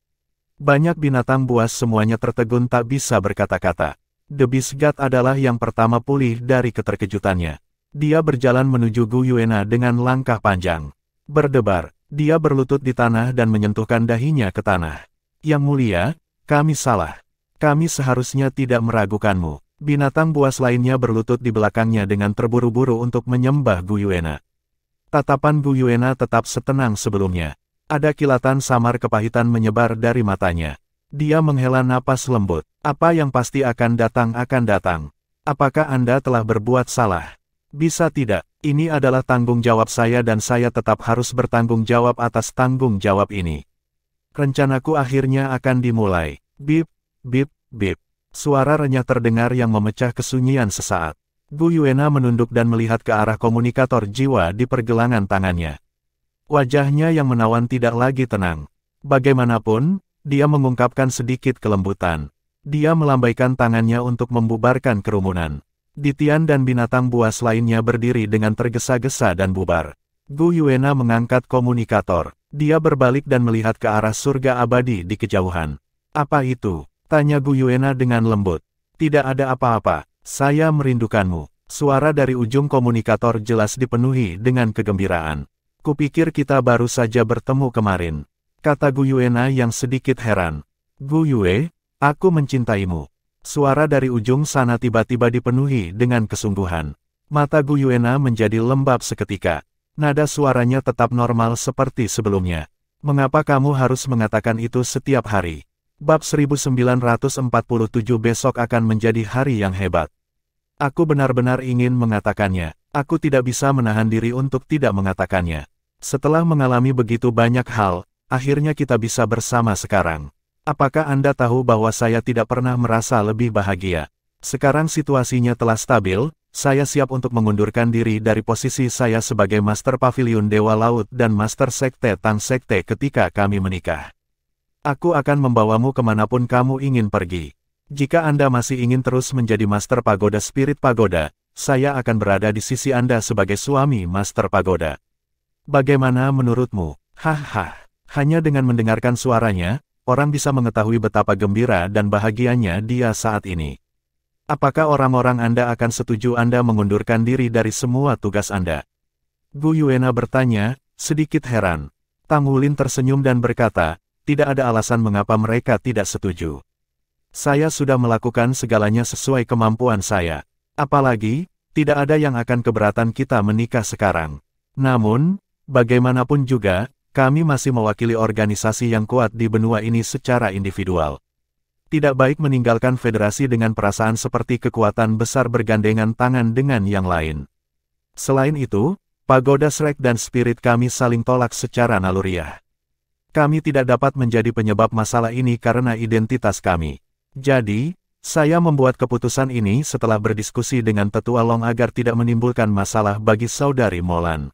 Banyak binatang buas semuanya tertegun tak bisa berkata-kata. The Beast God adalah yang pertama pulih dari keterkejutannya. Dia berjalan menuju Gu Yuena dengan langkah panjang. Berdebar, dia berlutut di tanah dan menyentuhkan dahinya ke tanah. Yang mulia, kami salah. Kami seharusnya tidak meragukanmu. Binatang buas lainnya berlutut di belakangnya dengan terburu-buru untuk menyembah Gu Yuena. Tatapan Gu Yuena tetap setenang sebelumnya. Ada kilatan samar kepahitan menyebar dari matanya. Dia menghela napas lembut. Apa yang pasti akan datang. Apakah Anda telah berbuat salah? Bisa tidak, ini adalah tanggung jawab saya dan saya tetap harus bertanggung jawab atas tanggung jawab ini. Rencanaku akhirnya akan dimulai. Bip, bip, bip. Suara renyah terdengar yang memecah kesunyian sesaat. Gu Yuena menunduk dan melihat ke arah komunikator jiwa di pergelangan tangannya. Wajahnya yang menawan tidak lagi tenang. Bagaimanapun, dia mengungkapkan sedikit kelembutan. Dia melambaikan tangannya untuk membubarkan kerumunan. Ditian dan binatang buas lainnya berdiri dengan tergesa-gesa dan bubar. Gu Yuena mengangkat komunikator. Dia berbalik dan melihat ke arah surga abadi di kejauhan. Apa itu? Tanya Gu Yuena dengan lembut. Tidak ada apa-apa, saya merindukanmu. Suara dari ujung komunikator jelas dipenuhi dengan kegembiraan. Kupikir kita baru saja bertemu kemarin. Kata Gu Yuena yang sedikit heran. Gu Yue, aku mencintaimu. Suara dari ujung sana tiba-tiba dipenuhi dengan kesungguhan. Mata Gu Yuena menjadi lembab seketika. Nada suaranya tetap normal seperti sebelumnya. Mengapa kamu harus mengatakan itu setiap hari? Bab 1947 besok akan menjadi hari yang hebat. Aku benar-benar ingin mengatakannya. Aku tidak bisa menahan diri untuk tidak mengatakannya. Setelah mengalami begitu banyak hal, akhirnya kita bisa bersama sekarang. Apakah Anda tahu bahwa saya tidak pernah merasa lebih bahagia? Sekarang situasinya telah stabil, saya siap untuk mengundurkan diri dari posisi saya sebagai Master Pavilion Dewa Laut dan Master Sekte Tang Sekte ketika kami menikah. Aku akan membawamu kemanapun kamu ingin pergi. Jika Anda masih ingin terus menjadi Master Pagoda Spirit Pagoda, saya akan berada di sisi Anda sebagai suami Master Pagoda. Bagaimana menurutmu? Haha, hanya dengan mendengarkan suaranya, orang bisa mengetahui betapa gembira dan bahagianya dia saat ini. Apakah orang-orang Anda akan setuju Anda mengundurkan diri dari semua tugas Anda? Gu Yuena bertanya, sedikit heran. Tang Wulin tersenyum dan berkata, tidak ada alasan mengapa mereka tidak setuju. Saya sudah melakukan segalanya sesuai kemampuan saya. Apalagi, tidak ada yang akan keberatan kita menikah sekarang. Namun, bagaimanapun juga, kami masih mewakili organisasi yang kuat di benua ini secara individual. Tidak baik meninggalkan federasi dengan perasaan seperti kekuatan besar bergandengan tangan dengan yang lain. Selain itu, Pagoda Shrek dan spirit kami saling tolak secara naluriah. Kami tidak dapat menjadi penyebab masalah ini karena identitas kami. Jadi, saya membuat keputusan ini setelah berdiskusi dengan Tetua Long agar tidak menimbulkan masalah bagi Saudari Molan.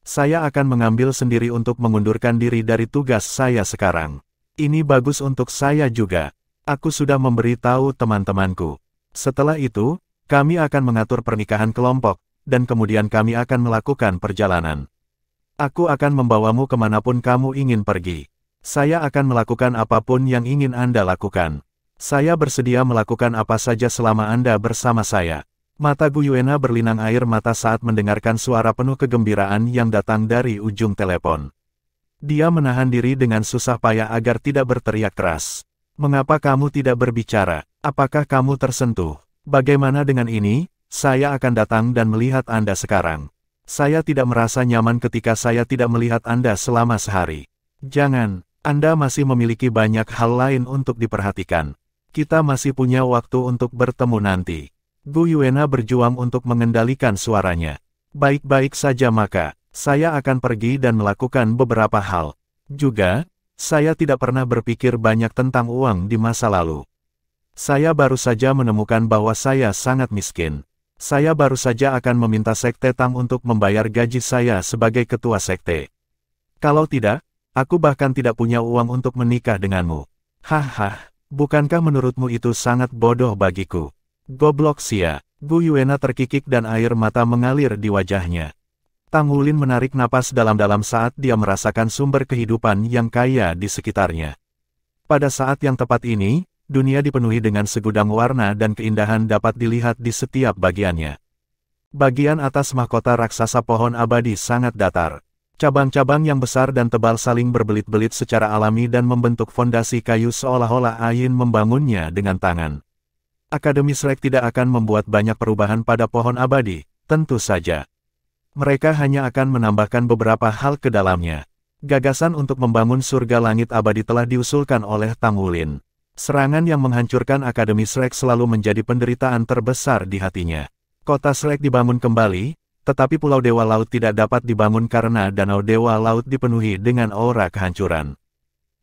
Saya akan mengambil sendiri untuk mengundurkan diri dari tugas saya sekarang. Ini bagus untuk saya juga. Aku sudah memberitahu teman-temanku. Setelah itu, kami akan mengatur pernikahan kelompok, dan kemudian kami akan melakukan perjalanan. Aku akan membawamu kemanapun kamu ingin pergi. Saya akan melakukan apapun yang ingin Anda lakukan. Saya bersedia melakukan apa saja selama Anda bersama saya. Mata Gu Yuena berlinang air mata saat mendengarkan suara penuh kegembiraan yang datang dari ujung telepon. Dia menahan diri dengan susah payah agar tidak berteriak keras. Mengapa kamu tidak berbicara? Apakah kamu tersentuh? Bagaimana dengan ini? Saya akan datang dan melihat Anda sekarang. Saya tidak merasa nyaman ketika saya tidak melihat Anda selama sehari. Jangan, Anda masih memiliki banyak hal lain untuk diperhatikan. Kita masih punya waktu untuk bertemu nanti. Gu Yuena berjuang untuk mengendalikan suaranya. Baik-baik saja maka, saya akan pergi dan melakukan beberapa hal. Juga, saya tidak pernah berpikir banyak tentang uang di masa lalu. Saya baru saja menemukan bahwa saya sangat miskin. Saya baru saja akan meminta Sekte Tang untuk membayar gaji saya sebagai ketua sekte. Kalau tidak, aku bahkan tidak punya uang untuk menikah denganmu. Haha, bukankah menurutmu itu sangat bodoh bagiku? Goblok sia. Gu Yuena terkikik dan air mata mengalir di wajahnya. Tang Wulin menarik napas dalam-dalam saat dia merasakan sumber kehidupan yang kaya di sekitarnya. Pada saat yang tepat ini, dunia dipenuhi dengan segudang warna dan keindahan dapat dilihat di setiap bagiannya. Bagian atas mahkota raksasa pohon abadi sangat datar. Cabang-cabang yang besar dan tebal saling berbelit-belit secara alami dan membentuk fondasi kayu seolah-olah Ayin membangunnya dengan tangan. Akademi Shrek tidak akan membuat banyak perubahan pada pohon abadi, tentu saja. Mereka hanya akan menambahkan beberapa hal ke dalamnya. Gagasan untuk membangun surga langit abadi telah diusulkan oleh Tang Wulin. Serangan yang menghancurkan Akademi Shrek selalu menjadi penderitaan terbesar di hatinya. Kota Shrek dibangun kembali, tetapi Pulau Dewa Laut tidak dapat dibangun karena Danau Dewa Laut dipenuhi dengan aura kehancuran.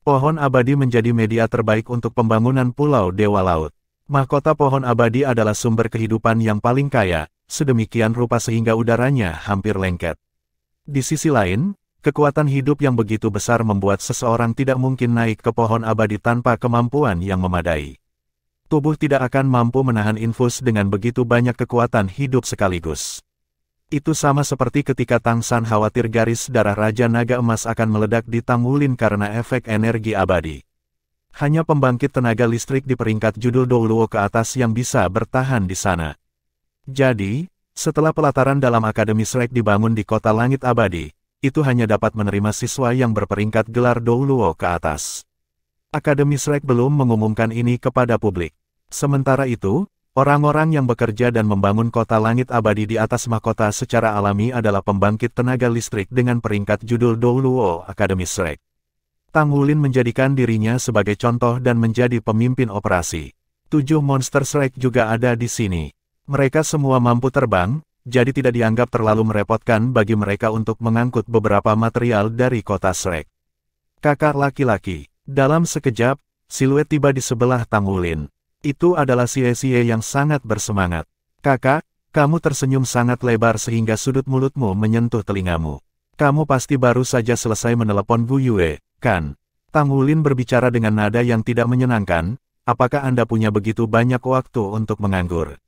Pohon abadi menjadi media terbaik untuk pembangunan Pulau Dewa Laut. Mahkota pohon abadi adalah sumber kehidupan yang paling kaya, sedemikian rupa sehingga udaranya hampir lengket. Di sisi lain, kekuatan hidup yang begitu besar membuat seseorang tidak mungkin naik ke pohon abadi tanpa kemampuan yang memadai. Tubuh tidak akan mampu menahan infus dengan begitu banyak kekuatan hidup sekaligus. Itu sama seperti ketika Tang San khawatir garis darah Raja Naga Emas akan meledak di Tang Wulin karena efek energi abadi. Hanya pembangkit tenaga listrik di peringkat judul Douluo ke atas yang bisa bertahan di sana. Jadi, setelah pelataran dalam Akademi Shrek dibangun di Kota Langit Abadi, itu hanya dapat menerima siswa yang berperingkat gelar Douluo ke atas. Akademi Shrek belum mengumumkan ini kepada publik. Sementara itu, orang-orang yang bekerja dan membangun Kota Langit Abadi di atas mahkota secara alami adalah pembangkit tenaga listrik dengan peringkat judul Douluo Akademi Shrek. Tang Wulin menjadikan dirinya sebagai contoh dan menjadi pemimpin operasi. 7 monster Shrek juga ada di sini. Mereka semua mampu terbang, jadi tidak dianggap terlalu merepotkan bagi mereka untuk mengangkut beberapa material dari Kota Shrek. Kakak laki-laki. Dalam sekejap, siluet tiba di sebelah Tang Wulin. Itu adalah Xie yang sangat bersemangat. Kakak, kamu tersenyum sangat lebar sehingga sudut mulutmu menyentuh telingamu. Kamu pasti baru saja selesai menelepon Gu Yue, kan? Tang Wulin berbicara dengan nada yang tidak menyenangkan. Apakah Anda punya begitu banyak waktu untuk menganggur?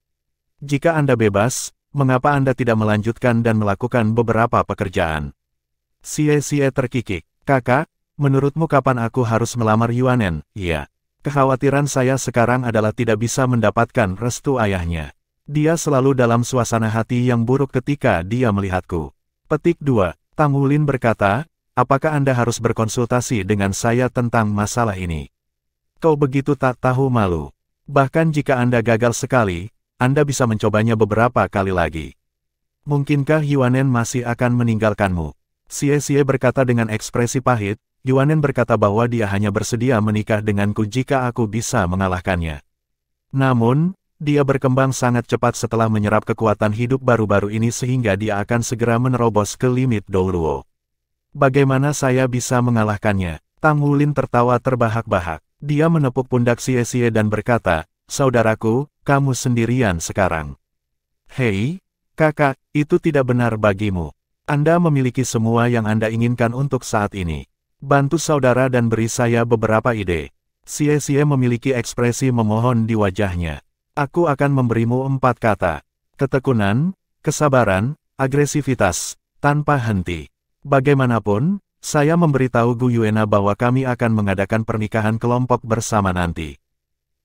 Jika Anda bebas, mengapa Anda tidak melanjutkan dan melakukan beberapa pekerjaan? Xie terkikik. Kakak, menurutmu kapan aku harus melamar Yuanen? Iya. Kekhawatiran saya sekarang adalah tidak bisa mendapatkan restu ayahnya. Dia selalu dalam suasana hati yang buruk ketika dia melihatku. Petik 2. Tang Wulin berkata, apakah Anda harus berkonsultasi dengan saya tentang masalah ini? Kau begitu tak tahu malu. Bahkan jika Anda gagal sekali, Anda bisa mencobanya beberapa kali lagi. Mungkinkah Yuanen masih akan meninggalkanmu? Xie berkata dengan ekspresi pahit. Yuanen berkata bahwa dia hanya bersedia menikah denganku jika aku bisa mengalahkannya. Namun, dia berkembang sangat cepat setelah menyerap kekuatan hidup baru-baru ini sehingga dia akan segera menerobos ke limit Douluo. Bagaimana saya bisa mengalahkannya? Tang Wulin tertawa terbahak-bahak. Dia menepuk pundak Xie dan berkata, saudaraku, kamu sendirian sekarang. Hei, kakak, itu tidak benar bagimu. Anda memiliki semua yang Anda inginkan untuk saat ini. Bantu saudara dan beri saya beberapa ide. Xie memiliki ekspresi memohon di wajahnya. Aku akan memberimu 4 kata. Ketekunan, kesabaran, agresivitas, tanpa henti. Bagaimanapun, saya memberitahu Gu Yuena bahwa kami akan mengadakan pernikahan kelompok bersama nanti.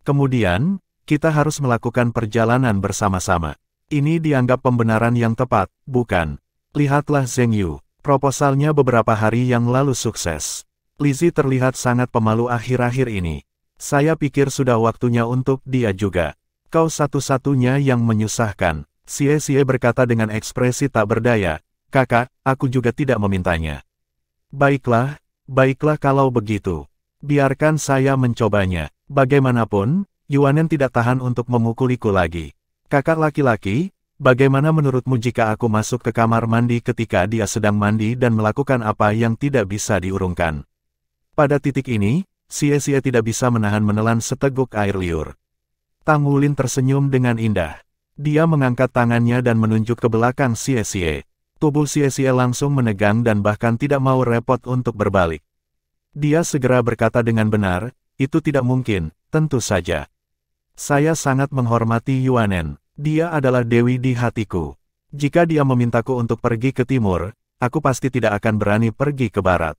Kemudian, kita harus melakukan perjalanan bersama-sama. Ini dianggap pembenaran yang tepat, bukan? Lihatlah Zheng Yu. Proposalnya beberapa hari yang lalu sukses. Lizzie terlihat sangat pemalu akhir-akhir ini. Saya pikir sudah waktunya untuk dia juga. Kau satu-satunya yang menyusahkan. Xie berkata dengan ekspresi tak berdaya. Kakak, aku juga tidak memintanya. Baiklah kalau begitu. Biarkan saya mencobanya. Bagaimanapun, Yuanen tidak tahan untuk memukuliku lagi. Kakak laki-laki, bagaimana menurutmu jika aku masuk ke kamar mandi ketika dia sedang mandi dan melakukan apa yang tidak bisa diurungkan? Pada titik ini, Xie tidak bisa menahan menelan seteguk air liur. Tang Wulin tersenyum dengan indah. Dia mengangkat tangannya dan menunjuk ke belakang Xie. Tubuh Xie langsung menegang dan bahkan tidak mau repot untuk berbalik. Dia segera berkata dengan benar, itu tidak mungkin, tentu saja. Saya sangat menghormati Yuanen. Dia adalah dewi di hatiku. Jika dia memintaku untuk pergi ke timur, aku pasti tidak akan berani pergi ke barat.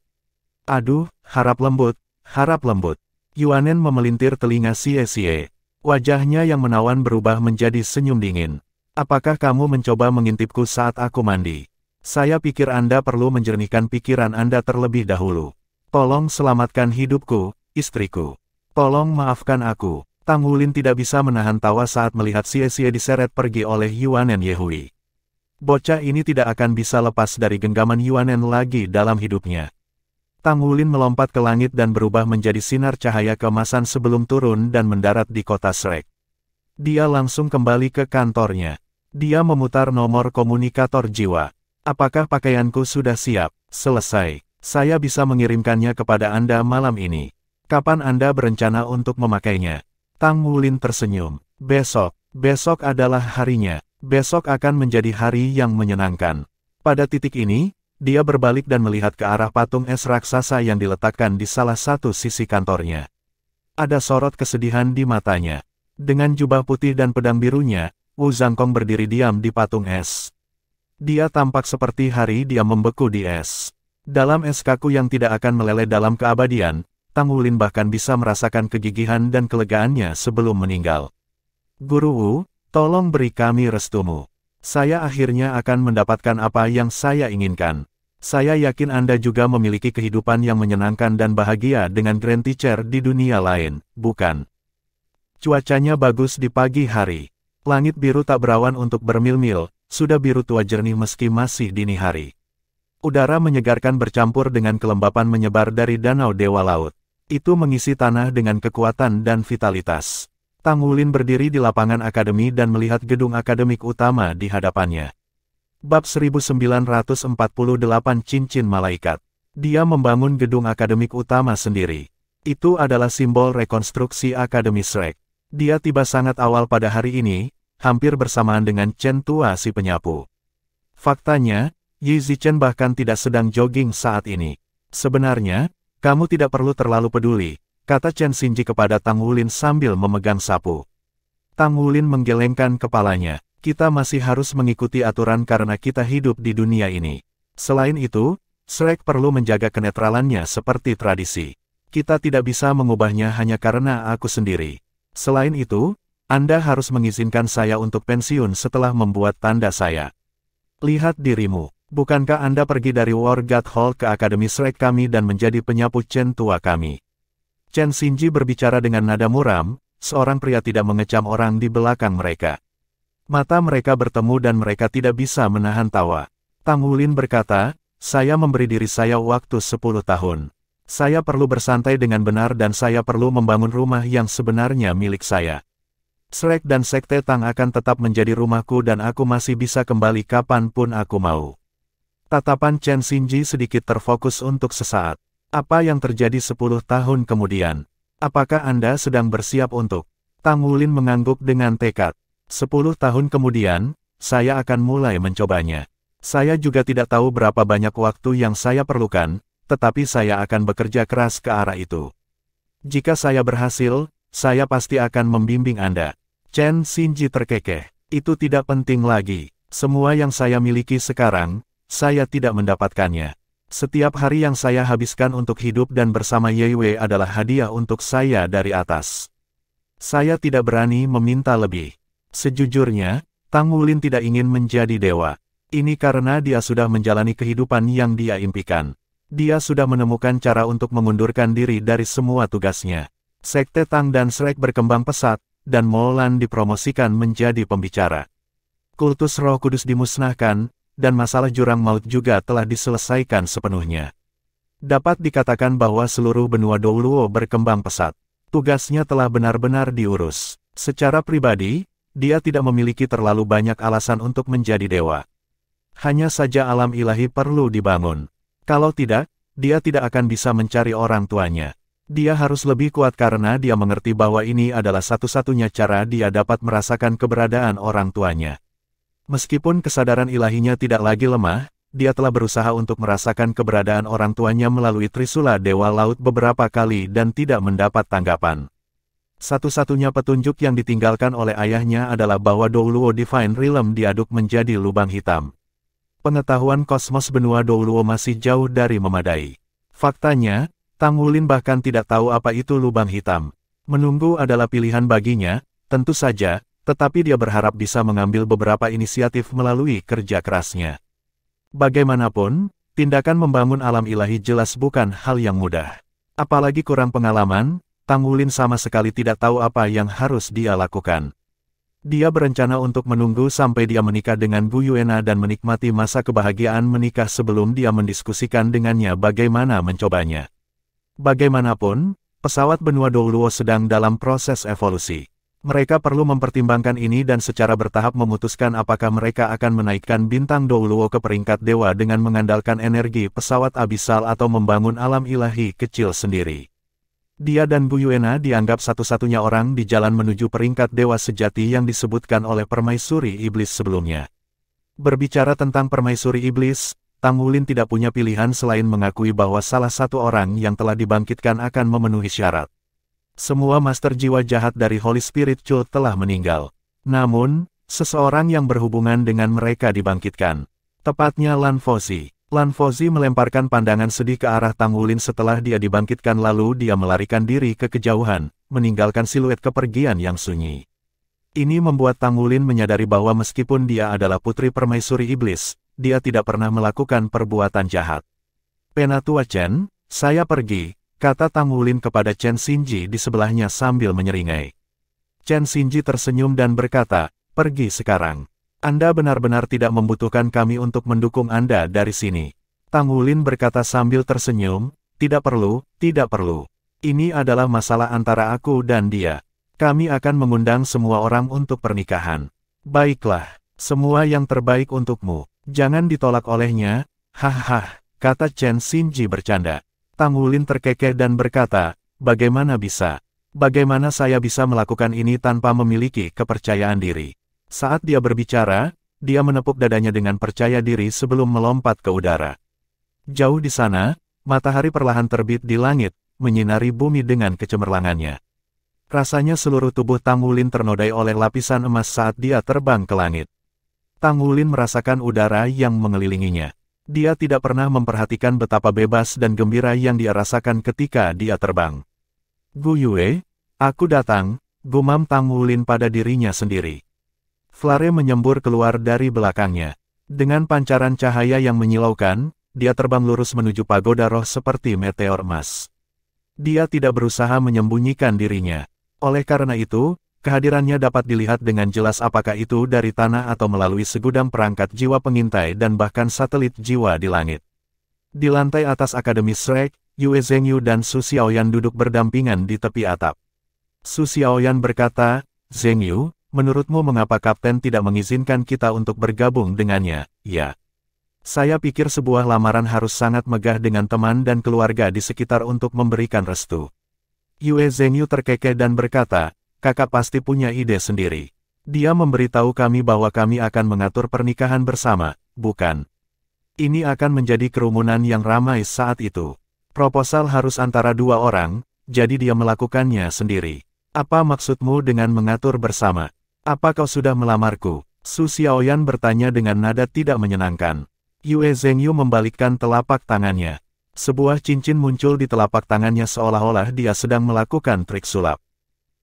Aduh, harap lembut, harap lembut. Yuanen memelintir telinga Xie. Wajahnya yang menawan berubah menjadi senyum dingin. Apakah kamu mencoba mengintipku saat aku mandi? Saya pikir Anda perlu menjernihkan pikiran Anda terlebih dahulu. Tolong selamatkan hidupku, istriku. Tolong maafkan aku. Tang Wulin tidak bisa menahan tawa saat melihat Xie diseret pergi oleh Yuanen Yehui. Bocah ini tidak akan bisa lepas dari genggaman Yuanen lagi dalam hidupnya. Tang Wulin melompat ke langit dan berubah menjadi sinar cahaya keemasan sebelum turun dan mendarat di kota Shrek. Dia langsung kembali ke kantornya. Dia memutar nomor komunikator jiwa. Apakah pakaianku sudah siap? Selesai. Saya bisa mengirimkannya kepada Anda malam ini. Kapan Anda berencana untuk memakainya? Tang Wulin tersenyum. Besok adalah harinya. Besok akan menjadi hari yang menyenangkan. Pada titik ini, dia berbalik dan melihat ke arah patung es raksasa yang diletakkan di salah satu sisi kantornya. Ada sorot kesedihan di matanya. Dengan jubah putih dan pedang birunya, Wu Zhangkong berdiri diam di patung es. Dia tampak seperti hari dia membeku di es. Dalam es kaku yang tidak akan meleleh dalam keabadian, Tang Wulin bahkan bisa merasakan kegigihan dan kelegaannya sebelum meninggal. Guru Wu, tolong beri kami restumu. Saya akhirnya akan mendapatkan apa yang saya inginkan. Saya yakin Anda juga memiliki kehidupan yang menyenangkan dan bahagia dengan Grand Teacher di dunia lain, bukan? Cuacanya bagus di pagi hari. Langit biru tak berawan untuk bermil-mil, sudah biru tua jernih meski masih dini hari. Udara menyegarkan bercampur dengan kelembapan menyebar dari danau Dewa Laut. Itu mengisi tanah dengan kekuatan dan vitalitas. Tang Wulin berdiri di lapangan akademi dan melihat gedung akademik utama di hadapannya. Bab 1948 Cincin Malaikat. Dia membangun gedung akademik utama sendiri. Itu adalah simbol rekonstruksi Akademi Shrek. Dia tiba sangat awal pada hari ini, hampir bersamaan dengan Chen Tua si penyapu. Faktanya, Yi Zichen bahkan tidak sedang jogging saat ini. Sebenarnya, kamu tidak perlu terlalu peduli, kata Chen Xinji kepada Tang Wulin sambil memegang sapu. Tang Wulin menggelengkan kepalanya. Kita masih harus mengikuti aturan karena kita hidup di dunia ini. Selain itu, Shrek perlu menjaga kenetralannya seperti tradisi. Kita tidak bisa mengubahnya hanya karena aku sendiri. Selain itu, Anda harus mengizinkan saya untuk pensiun setelah membuat tanda saya. Lihat dirimu. Bukankah Anda pergi dari War God Hall ke Akademi Shrek kami dan menjadi penyapu Chen Tua kami? Chen Xinji berbicara dengan nada muram, seorang pria tidak mengecam orang di belakang mereka. Mata mereka bertemu dan mereka tidak bisa menahan tawa. Tang Wulin berkata, saya memberi diri saya waktu 10 tahun. Saya perlu bersantai dengan benar dan saya perlu membangun rumah yang sebenarnya milik saya. Shrek dan Sekte Tang akan tetap menjadi rumahku dan aku masih bisa kembali kapanpun aku mau. Tatapan Chen Xinji sedikit terfokus untuk sesaat. Apa yang terjadi 10 tahun kemudian? Apakah Anda sedang bersiap untuk? Tang Wulin mengangguk dengan tekad. 10 tahun kemudian, saya akan mulai mencobanya. Saya juga tidak tahu berapa banyak waktu yang saya perlukan, tetapi saya akan bekerja keras ke arah itu. Jika saya berhasil, saya pasti akan membimbing Anda. Chen Xinji terkekeh. Itu tidak penting lagi. Semua yang saya miliki sekarang, saya tidak mendapatkannya. Setiap hari yang saya habiskan untuk hidup dan bersama Ye Wei adalah hadiah untuk saya dari atas. Saya tidak berani meminta lebih. Sejujurnya, Tang Wulin tidak ingin menjadi dewa. Ini karena dia sudah menjalani kehidupan yang dia impikan. Dia sudah menemukan cara untuk mengundurkan diri dari semua tugasnya. Sekte Tang dan Shrek berkembang pesat, dan Molan dipromosikan menjadi pembicara. Kultus Roh Kudus dimusnahkan, dan masalah jurang maut juga telah diselesaikan sepenuhnya. Dapat dikatakan bahwa seluruh benua Douluo berkembang pesat. Tugasnya telah benar-benar diurus. Secara pribadi, dia tidak memiliki terlalu banyak alasan untuk menjadi dewa. Hanya saja alam ilahi perlu dibangun. Kalau tidak, dia tidak akan bisa mencari orang tuanya. Dia harus lebih kuat karena dia mengerti bahwa ini adalah satu-satunya cara dia dapat merasakan keberadaan orang tuanya. Meskipun kesadaran ilahinya tidak lagi lemah, dia telah berusaha untuk merasakan keberadaan orang tuanya melalui Trisula Dewa Laut beberapa kali dan tidak mendapat tanggapan. Satu-satunya petunjuk yang ditinggalkan oleh ayahnya adalah bahwa Douluo Divine Realm diaduk menjadi lubang hitam. Pengetahuan kosmos benua Douluo masih jauh dari memadai. Faktanya, Tang Wulin bahkan tidak tahu apa itu lubang hitam. Menunggu adalah pilihan baginya, tentu saja, tetapi dia berharap bisa mengambil beberapa inisiatif melalui kerja kerasnya. Bagaimanapun, tindakan membangun alam ilahi jelas bukan hal yang mudah. Apalagi kurang pengalaman, Tang Wulin sama sekali tidak tahu apa yang harus dia lakukan. Dia berencana untuk menunggu sampai dia menikah dengan Bu Yuena dan menikmati masa kebahagiaan menikah sebelum dia mendiskusikan dengannya bagaimana mencobanya. Bagaimanapun, pesawat benua Douluo sedang dalam proses evolusi. Mereka perlu mempertimbangkan ini dan secara bertahap memutuskan apakah mereka akan menaikkan bintang Douluo ke peringkat dewa dengan mengandalkan energi pesawat abisal atau membangun alam ilahi kecil sendiri. Dia dan Bu Yuena dianggap satu-satunya orang di jalan menuju peringkat dewa sejati yang disebutkan oleh permaisuri iblis sebelumnya. Berbicara tentang permaisuri iblis, Tang Wulin tidak punya pilihan selain mengakui bahwa salah satu orang yang telah dibangkitkan akan memenuhi syarat. Semua master jiwa jahat dari Holy Spirit Cult telah meninggal. Namun, seseorang yang berhubungan dengan mereka dibangkitkan. Tepatnya Lan Fozi. Lan Fozi melemparkan pandangan sedih ke arah Tang Wulin setelah dia dibangkitkan lalu dia melarikan diri ke kejauhan, meninggalkan siluet kepergian yang sunyi. Ini membuat Tang Wulin menyadari bahwa meskipun dia adalah putri permaisuri iblis, dia tidak pernah melakukan perbuatan jahat. Penatua Chen, saya pergi, kata Tang Wulin kepada Chen Xinji di sebelahnya sambil menyeringai. Chen Xinji tersenyum dan berkata, pergi sekarang. Anda benar-benar tidak membutuhkan kami untuk mendukung Anda dari sini. Tang Wulin berkata sambil tersenyum, tidak perlu, tidak perlu. Ini adalah masalah antara aku dan dia. Kami akan mengundang semua orang untuk pernikahan. Baiklah, semua yang terbaik untukmu. Jangan ditolak olehnya, hahaha, kata Chen Xinji bercanda. Tang Wulin terkekeh dan berkata, bagaimana bisa? Bagaimana saya bisa melakukan ini tanpa memiliki kepercayaan diri? Saat dia berbicara, dia menepuk dadanya dengan percaya diri sebelum melompat ke udara. Jauh di sana, matahari perlahan terbit di langit, menyinari bumi dengan kecemerlangannya. Rasanya seluruh tubuh Tang Wulin ternodai oleh lapisan emas saat dia terbang ke langit. Tang Wulin merasakan udara yang mengelilinginya. Dia tidak pernah memperhatikan betapa bebas dan gembira yang dia rasakan ketika dia terbang. Gu Yue, aku datang, gumam Tang Wulin pada dirinya sendiri. Flare menyembur keluar dari belakangnya. Dengan pancaran cahaya yang menyilaukan, dia terbang lurus menuju pagoda roh seperti meteor emas. Dia tidak berusaha menyembunyikan dirinya. Oleh karena itu, kehadirannya dapat dilihat dengan jelas apakah itu dari tanah atau melalui segudang perangkat jiwa pengintai dan bahkan satelit jiwa di langit. Di lantai atas Akademi Shrek, Yue Zhengyu dan Su Xiaoyan duduk berdampingan di tepi atap. Su Xiaoyan berkata, Zhengyu, menurutmu mengapa Kapten tidak mengizinkan kita untuk bergabung dengannya? Ya. Saya pikir sebuah lamaran harus sangat megah dengan teman dan keluarga di sekitar untuk memberikan restu. Yue Zhengyu terkekeh dan berkata, kakak pasti punya ide sendiri. Dia memberitahu kami bahwa kami akan mengatur pernikahan bersama, bukan? Ini akan menjadi kerumunan yang ramai saat itu. Proposal harus antara dua orang, jadi dia melakukannya sendiri. Apa maksudmu dengan mengatur bersama? Apa kau sudah melamarku? Su Xiaoyan bertanya dengan nada tidak menyenangkan. Yue Zhengyu membalikkan telapak tangannya. Sebuah cincin muncul di telapak tangannya seolah-olah dia sedang melakukan trik sulap.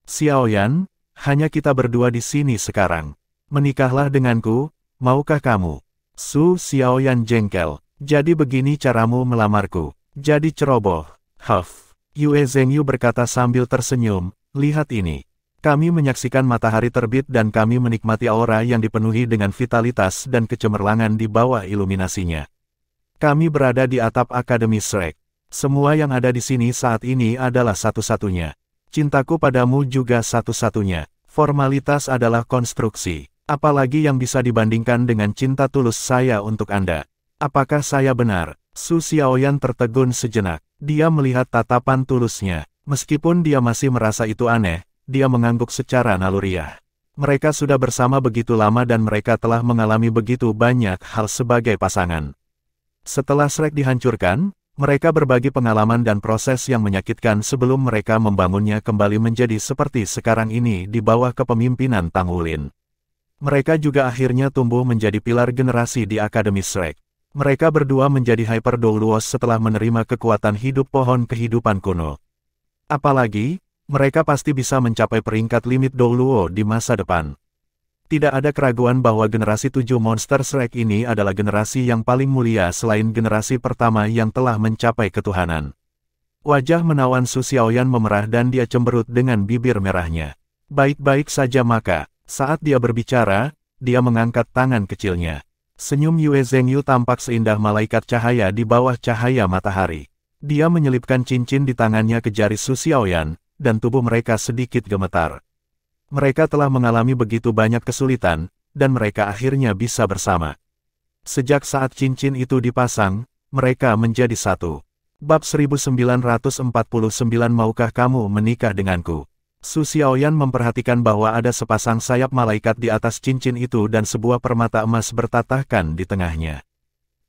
Xiaoyan, hanya kita berdua di sini sekarang. Menikahlah denganku, maukah kamu? Su Xiaoyan jengkel. Jadi begini caramu melamarku. Jadi ceroboh. Huff. Yue Zhengyu berkata sambil tersenyum, lihat ini. Kami menyaksikan matahari terbit dan kami menikmati aura yang dipenuhi dengan vitalitas dan kecemerlangan di bawah iluminasinya. Kami berada di atap Akademi Shrek. Semua yang ada di sini saat ini adalah satu-satunya. Cintaku padamu juga satu-satunya. Formalitas adalah konstruksi. Apalagi yang bisa dibandingkan dengan cinta tulus saya untuk Anda. Apakah saya benar? Su Xiaoyan tertegun sejenak. Dia melihat tatapan tulusnya. Meskipun dia masih merasa itu aneh, dia mengangguk secara naluriah. Mereka sudah bersama begitu lama dan mereka telah mengalami begitu banyak hal sebagai pasangan. Setelah Shrek dihancurkan, mereka berbagi pengalaman dan proses yang menyakitkan sebelum mereka membangunnya kembali menjadi seperti sekarang ini di bawah kepemimpinan Tang Wulin. Mereka juga akhirnya tumbuh menjadi pilar generasi di Akademi Shrek. Mereka berdua menjadi Hyper Douluos setelah menerima kekuatan hidup pohon kehidupan kuno. Apalagi, mereka pasti bisa mencapai peringkat limit Douluo di masa depan. Tidak ada keraguan bahwa generasi 7 Monster Shrek ini adalah generasi yang paling mulia selain generasi pertama yang telah mencapai ketuhanan. Wajah menawan Su Xiaoyan memerah dan dia cemberut dengan bibir merahnya. Baik-baik saja maka, saat dia berbicara, dia mengangkat tangan kecilnya. Senyum Yue Zhengyu tampak seindah malaikat cahaya di bawah cahaya matahari. Dia menyelipkan cincin di tangannya ke jari Su Xiaoyan, dan tubuh mereka sedikit gemetar. Mereka telah mengalami begitu banyak kesulitan, dan mereka akhirnya bisa bersama. Sejak saat cincin itu dipasang, mereka menjadi satu. Bab 1949 Maukah kamu menikah denganku? Su Xiaoyan memperhatikan bahwa ada sepasang sayap malaikat di atas cincin itu dan sebuah permata emas bertatahkan di tengahnya.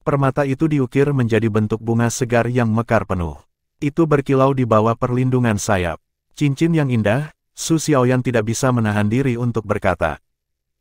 Permata itu diukir menjadi bentuk bunga segar yang mekar penuh. Itu berkilau di bawah perlindungan sayap. Cincin yang indah. Su Xiaoyan tidak bisa menahan diri untuk berkata.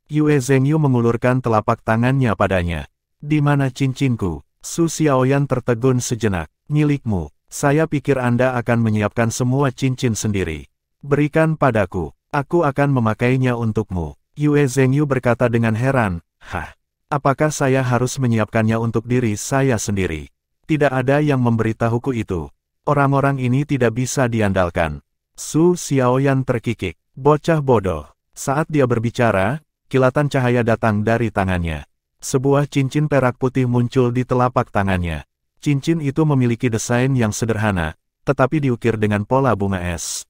Yue Zhengyu mengulurkan telapak tangannya padanya. Di mana cincinku? Su Xiaoyan tertegun sejenak. Milikmu. Saya pikir Anda akan menyiapkan semua cincin sendiri. Berikan padaku. Aku akan memakainya untukmu. Yue Zhengyu berkata dengan heran. Hah? Apakah saya harus menyiapkannya untuk diri saya sendiri? Tidak ada yang memberitahuku itu. Orang-orang ini tidak bisa diandalkan. Su Xiaoyan terkikik. Bocah bodoh. Saat dia berbicara, kilatan cahaya datang dari tangannya. Sebuah cincin perak putih muncul di telapak tangannya. Cincin itu memiliki desain yang sederhana, tetapi diukir dengan pola bunga es.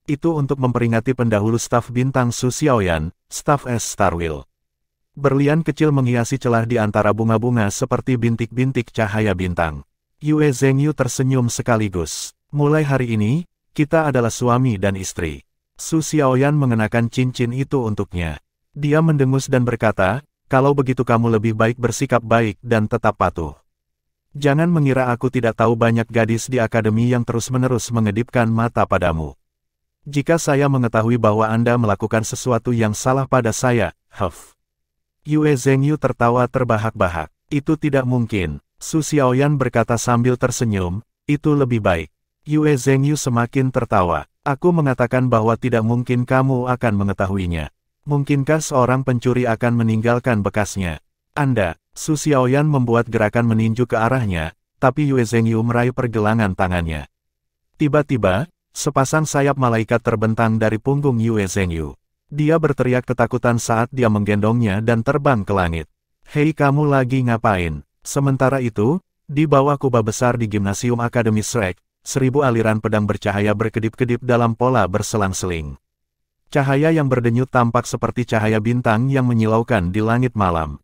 Itu untuk memperingati pendahulu staf bintang Su Xiaoyan, staf es Starwheel. Berlian kecil menghiasi celah di antara bunga-bunga seperti bintik-bintik cahaya bintang. Yue Zhengyu tersenyum sekaligus. Mulai hari ini, kita adalah suami dan istri. Su Xiaoyan mengenakan cincin itu untuknya. Dia mendengus dan berkata, kalau begitu kamu lebih baik bersikap baik dan tetap patuh. Jangan mengira aku tidak tahu banyak gadis di akademi yang terus-menerus mengedipkan mata padamu. Jika saya mengetahui bahwa Anda melakukan sesuatu yang salah pada saya, Yue Zhengyu tertawa terbahak-bahak. Itu tidak mungkin. Su Xiaoyan berkata sambil tersenyum, itu lebih baik. Yue Zhengyu semakin tertawa. Aku mengatakan bahwa tidak mungkin kamu akan mengetahuinya. Mungkinkah seorang pencuri akan meninggalkan bekasnya? Anda, Su Xiaoyan membuat gerakan meninju ke arahnya, tapi Yue Zhengyu meraih pergelangan tangannya. Tiba-tiba, sepasang sayap malaikat terbentang dari punggung Yue Zhengyu. Dia berteriak ketakutan saat dia menggendongnya dan terbang ke langit. Hei kamu lagi ngapain? Sementara itu, di bawah kubah besar di Gimnasium Akademi Shrek, 1000 aliran pedang bercahaya berkedip-kedip dalam pola berselang-seling. Cahaya yang berdenyut tampak seperti cahaya bintang yang menyilaukan di langit malam.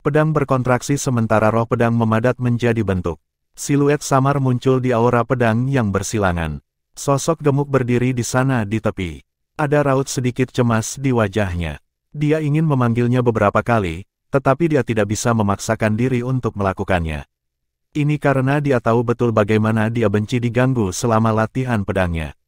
Pedang berkontraksi sementara roh pedang memadat menjadi bentuk. Siluet samar muncul di aura pedang yang bersilangan. Sosok gemuk berdiri di sana di tepi. Ada raut sedikit cemas di wajahnya. Dia ingin memanggilnya beberapa kali, tetapi dia tidak bisa memaksakan diri untuk melakukannya. Ini karena dia tahu betul bagaimana dia benci diganggu selama latihan pedangnya.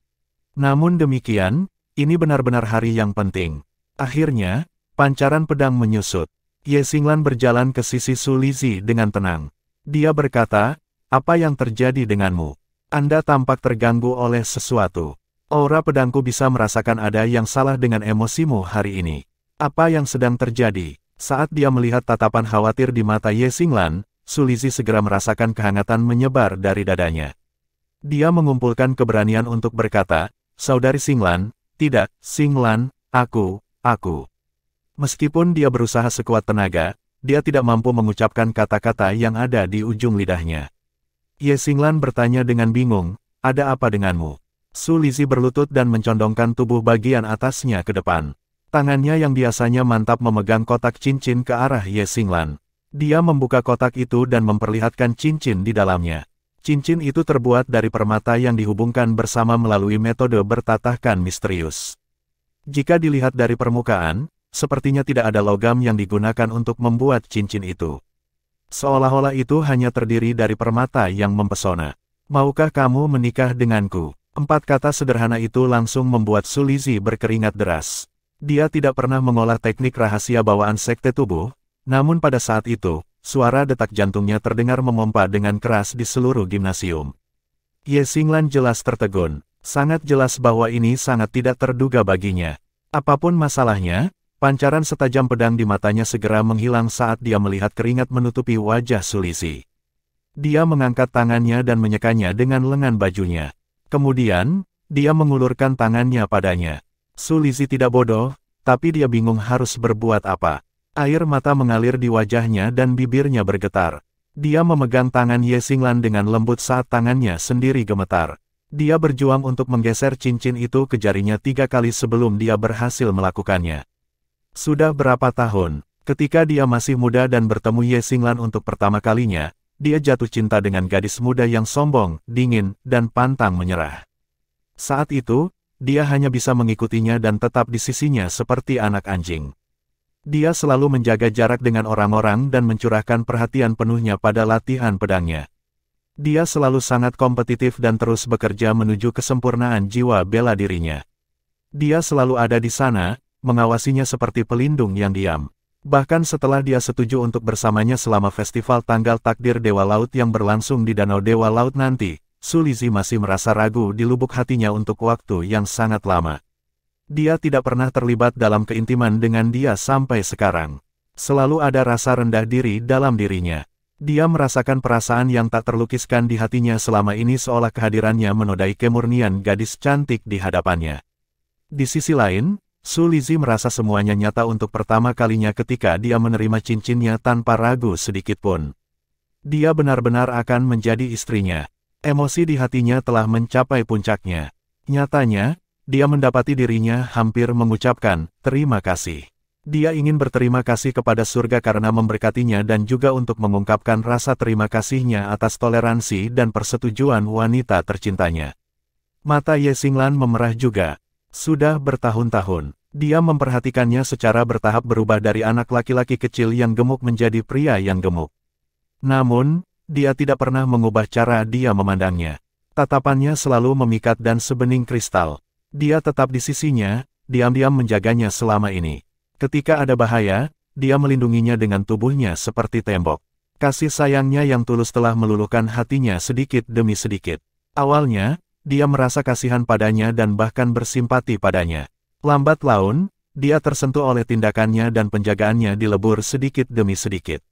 Namun demikian, ini benar-benar hari yang penting. Akhirnya, pancaran pedang menyusut. Ye Xinglan berjalan ke sisi Su Lizhi dengan tenang. Dia berkata, apa yang terjadi denganmu? Anda tampak terganggu oleh sesuatu. Aura pedangku bisa merasakan ada yang salah dengan emosimu hari ini. Apa yang sedang terjadi? Saat dia melihat tatapan khawatir di mata Ye Xinglan, Su Lizhi segera merasakan kehangatan menyebar dari dadanya. Dia mengumpulkan keberanian untuk berkata, Saudari Xinglan, tidak, Xinglan, aku. Meskipun dia berusaha sekuat tenaga, dia tidak mampu mengucapkan kata-kata yang ada di ujung lidahnya. Ye Xinglan bertanya dengan bingung, ada apa denganmu? Su Lizhi berlutut dan mencondongkan tubuh bagian atasnya ke depan. Tangannya yang biasanya mantap memegang kotak cincin ke arah Ye Xinglan. Dia membuka kotak itu dan memperlihatkan cincin di dalamnya. Cincin itu terbuat dari permata yang dihubungkan bersama melalui metode bertatahkan misterius. Jika dilihat dari permukaan, sepertinya tidak ada logam yang digunakan untuk membuat cincin itu. Seolah-olah itu hanya terdiri dari permata yang mempesona. Maukah kamu menikah denganku? 4 kata sederhana itu langsung membuat Su Lizhi berkeringat deras. Dia tidak pernah mengolah teknik rahasia bawaan sekte tubuh, namun pada saat itu, suara detak jantungnya terdengar memompa dengan keras di seluruh gimnasium. Ye Xinglan jelas tertegun. Sangat jelas bahwa ini sangat tidak terduga baginya. Apapun masalahnya, Pancaran setajam pedang di matanya segera menghilang saat dia melihat keringat menutupi wajah Su Lizzie. Dia mengangkat tangannya dan menyekanya dengan lengan bajunya. Kemudian, dia mengulurkan tangannya padanya. Su Lizzie tidak bodoh, tapi dia bingung harus berbuat apa. Air mata mengalir di wajahnya dan bibirnya bergetar. Dia memegang tangan Ye Xinglan dengan lembut saat tangannya sendiri gemetar. Dia berjuang untuk menggeser cincin itu ke jarinya 3 kali sebelum dia berhasil melakukannya. Sudah berapa tahun, ketika dia masih muda dan bertemu Ye Xinglan untuk pertama kalinya, dia jatuh cinta dengan gadis muda yang sombong, dingin, dan pantang menyerah. Saat itu, dia hanya bisa mengikutinya dan tetap di sisinya seperti anak anjing. Dia selalu menjaga jarak dengan orang-orang dan mencurahkan perhatian penuhnya pada latihan pedangnya. Dia selalu sangat kompetitif dan terus bekerja menuju kesempurnaan jiwa bela dirinya. Dia selalu ada di sana, mengawasinya seperti pelindung yang diam. Bahkan setelah dia setuju untuk bersamanya selama festival tanggal takdir Dewa Laut yang berlangsung di Danau Dewa Laut nanti, Su Lizzie masih merasa ragu di lubuk hatinya untuk waktu yang sangat lama. Dia tidak pernah terlibat dalam keintiman dengan dia sampai sekarang. Selalu ada rasa rendah diri dalam dirinya. Dia merasakan perasaan yang tak terlukiskan di hatinya selama ini seolah kehadirannya menodai kemurnian gadis cantik di hadapannya. Di sisi lain, Su Lizzie merasa semuanya nyata untuk pertama kalinya ketika dia menerima cincinnya tanpa ragu sedikitpun. Dia benar-benar akan menjadi istrinya. Emosi di hatinya telah mencapai puncaknya. Nyatanya, dia mendapati dirinya hampir mengucapkan terima kasih. Dia ingin berterima kasih kepada surga karena memberkatinya dan juga untuk mengungkapkan rasa terima kasihnya atas toleransi dan persetujuan wanita tercintanya. Mata Ye Xinglan memerah juga. Sudah bertahun-tahun, dia memperhatikannya secara bertahap berubah dari anak laki-laki kecil yang gemuk menjadi pria yang gemuk. Namun, dia tidak pernah mengubah cara dia memandangnya. Tatapannya selalu memikat dan sebening kristal. Dia tetap di sisinya, diam-diam menjaganya selama ini. Ketika ada bahaya, dia melindunginya dengan tubuhnya seperti tembok. Kasih sayangnya yang tulus telah meluluhkan hatinya sedikit demi sedikit. Awalnya, dia merasa kasihan padanya dan bahkan bersimpati padanya. Lambat laun, dia tersentuh oleh tindakannya dan penjagaannya dilebur sedikit demi sedikit.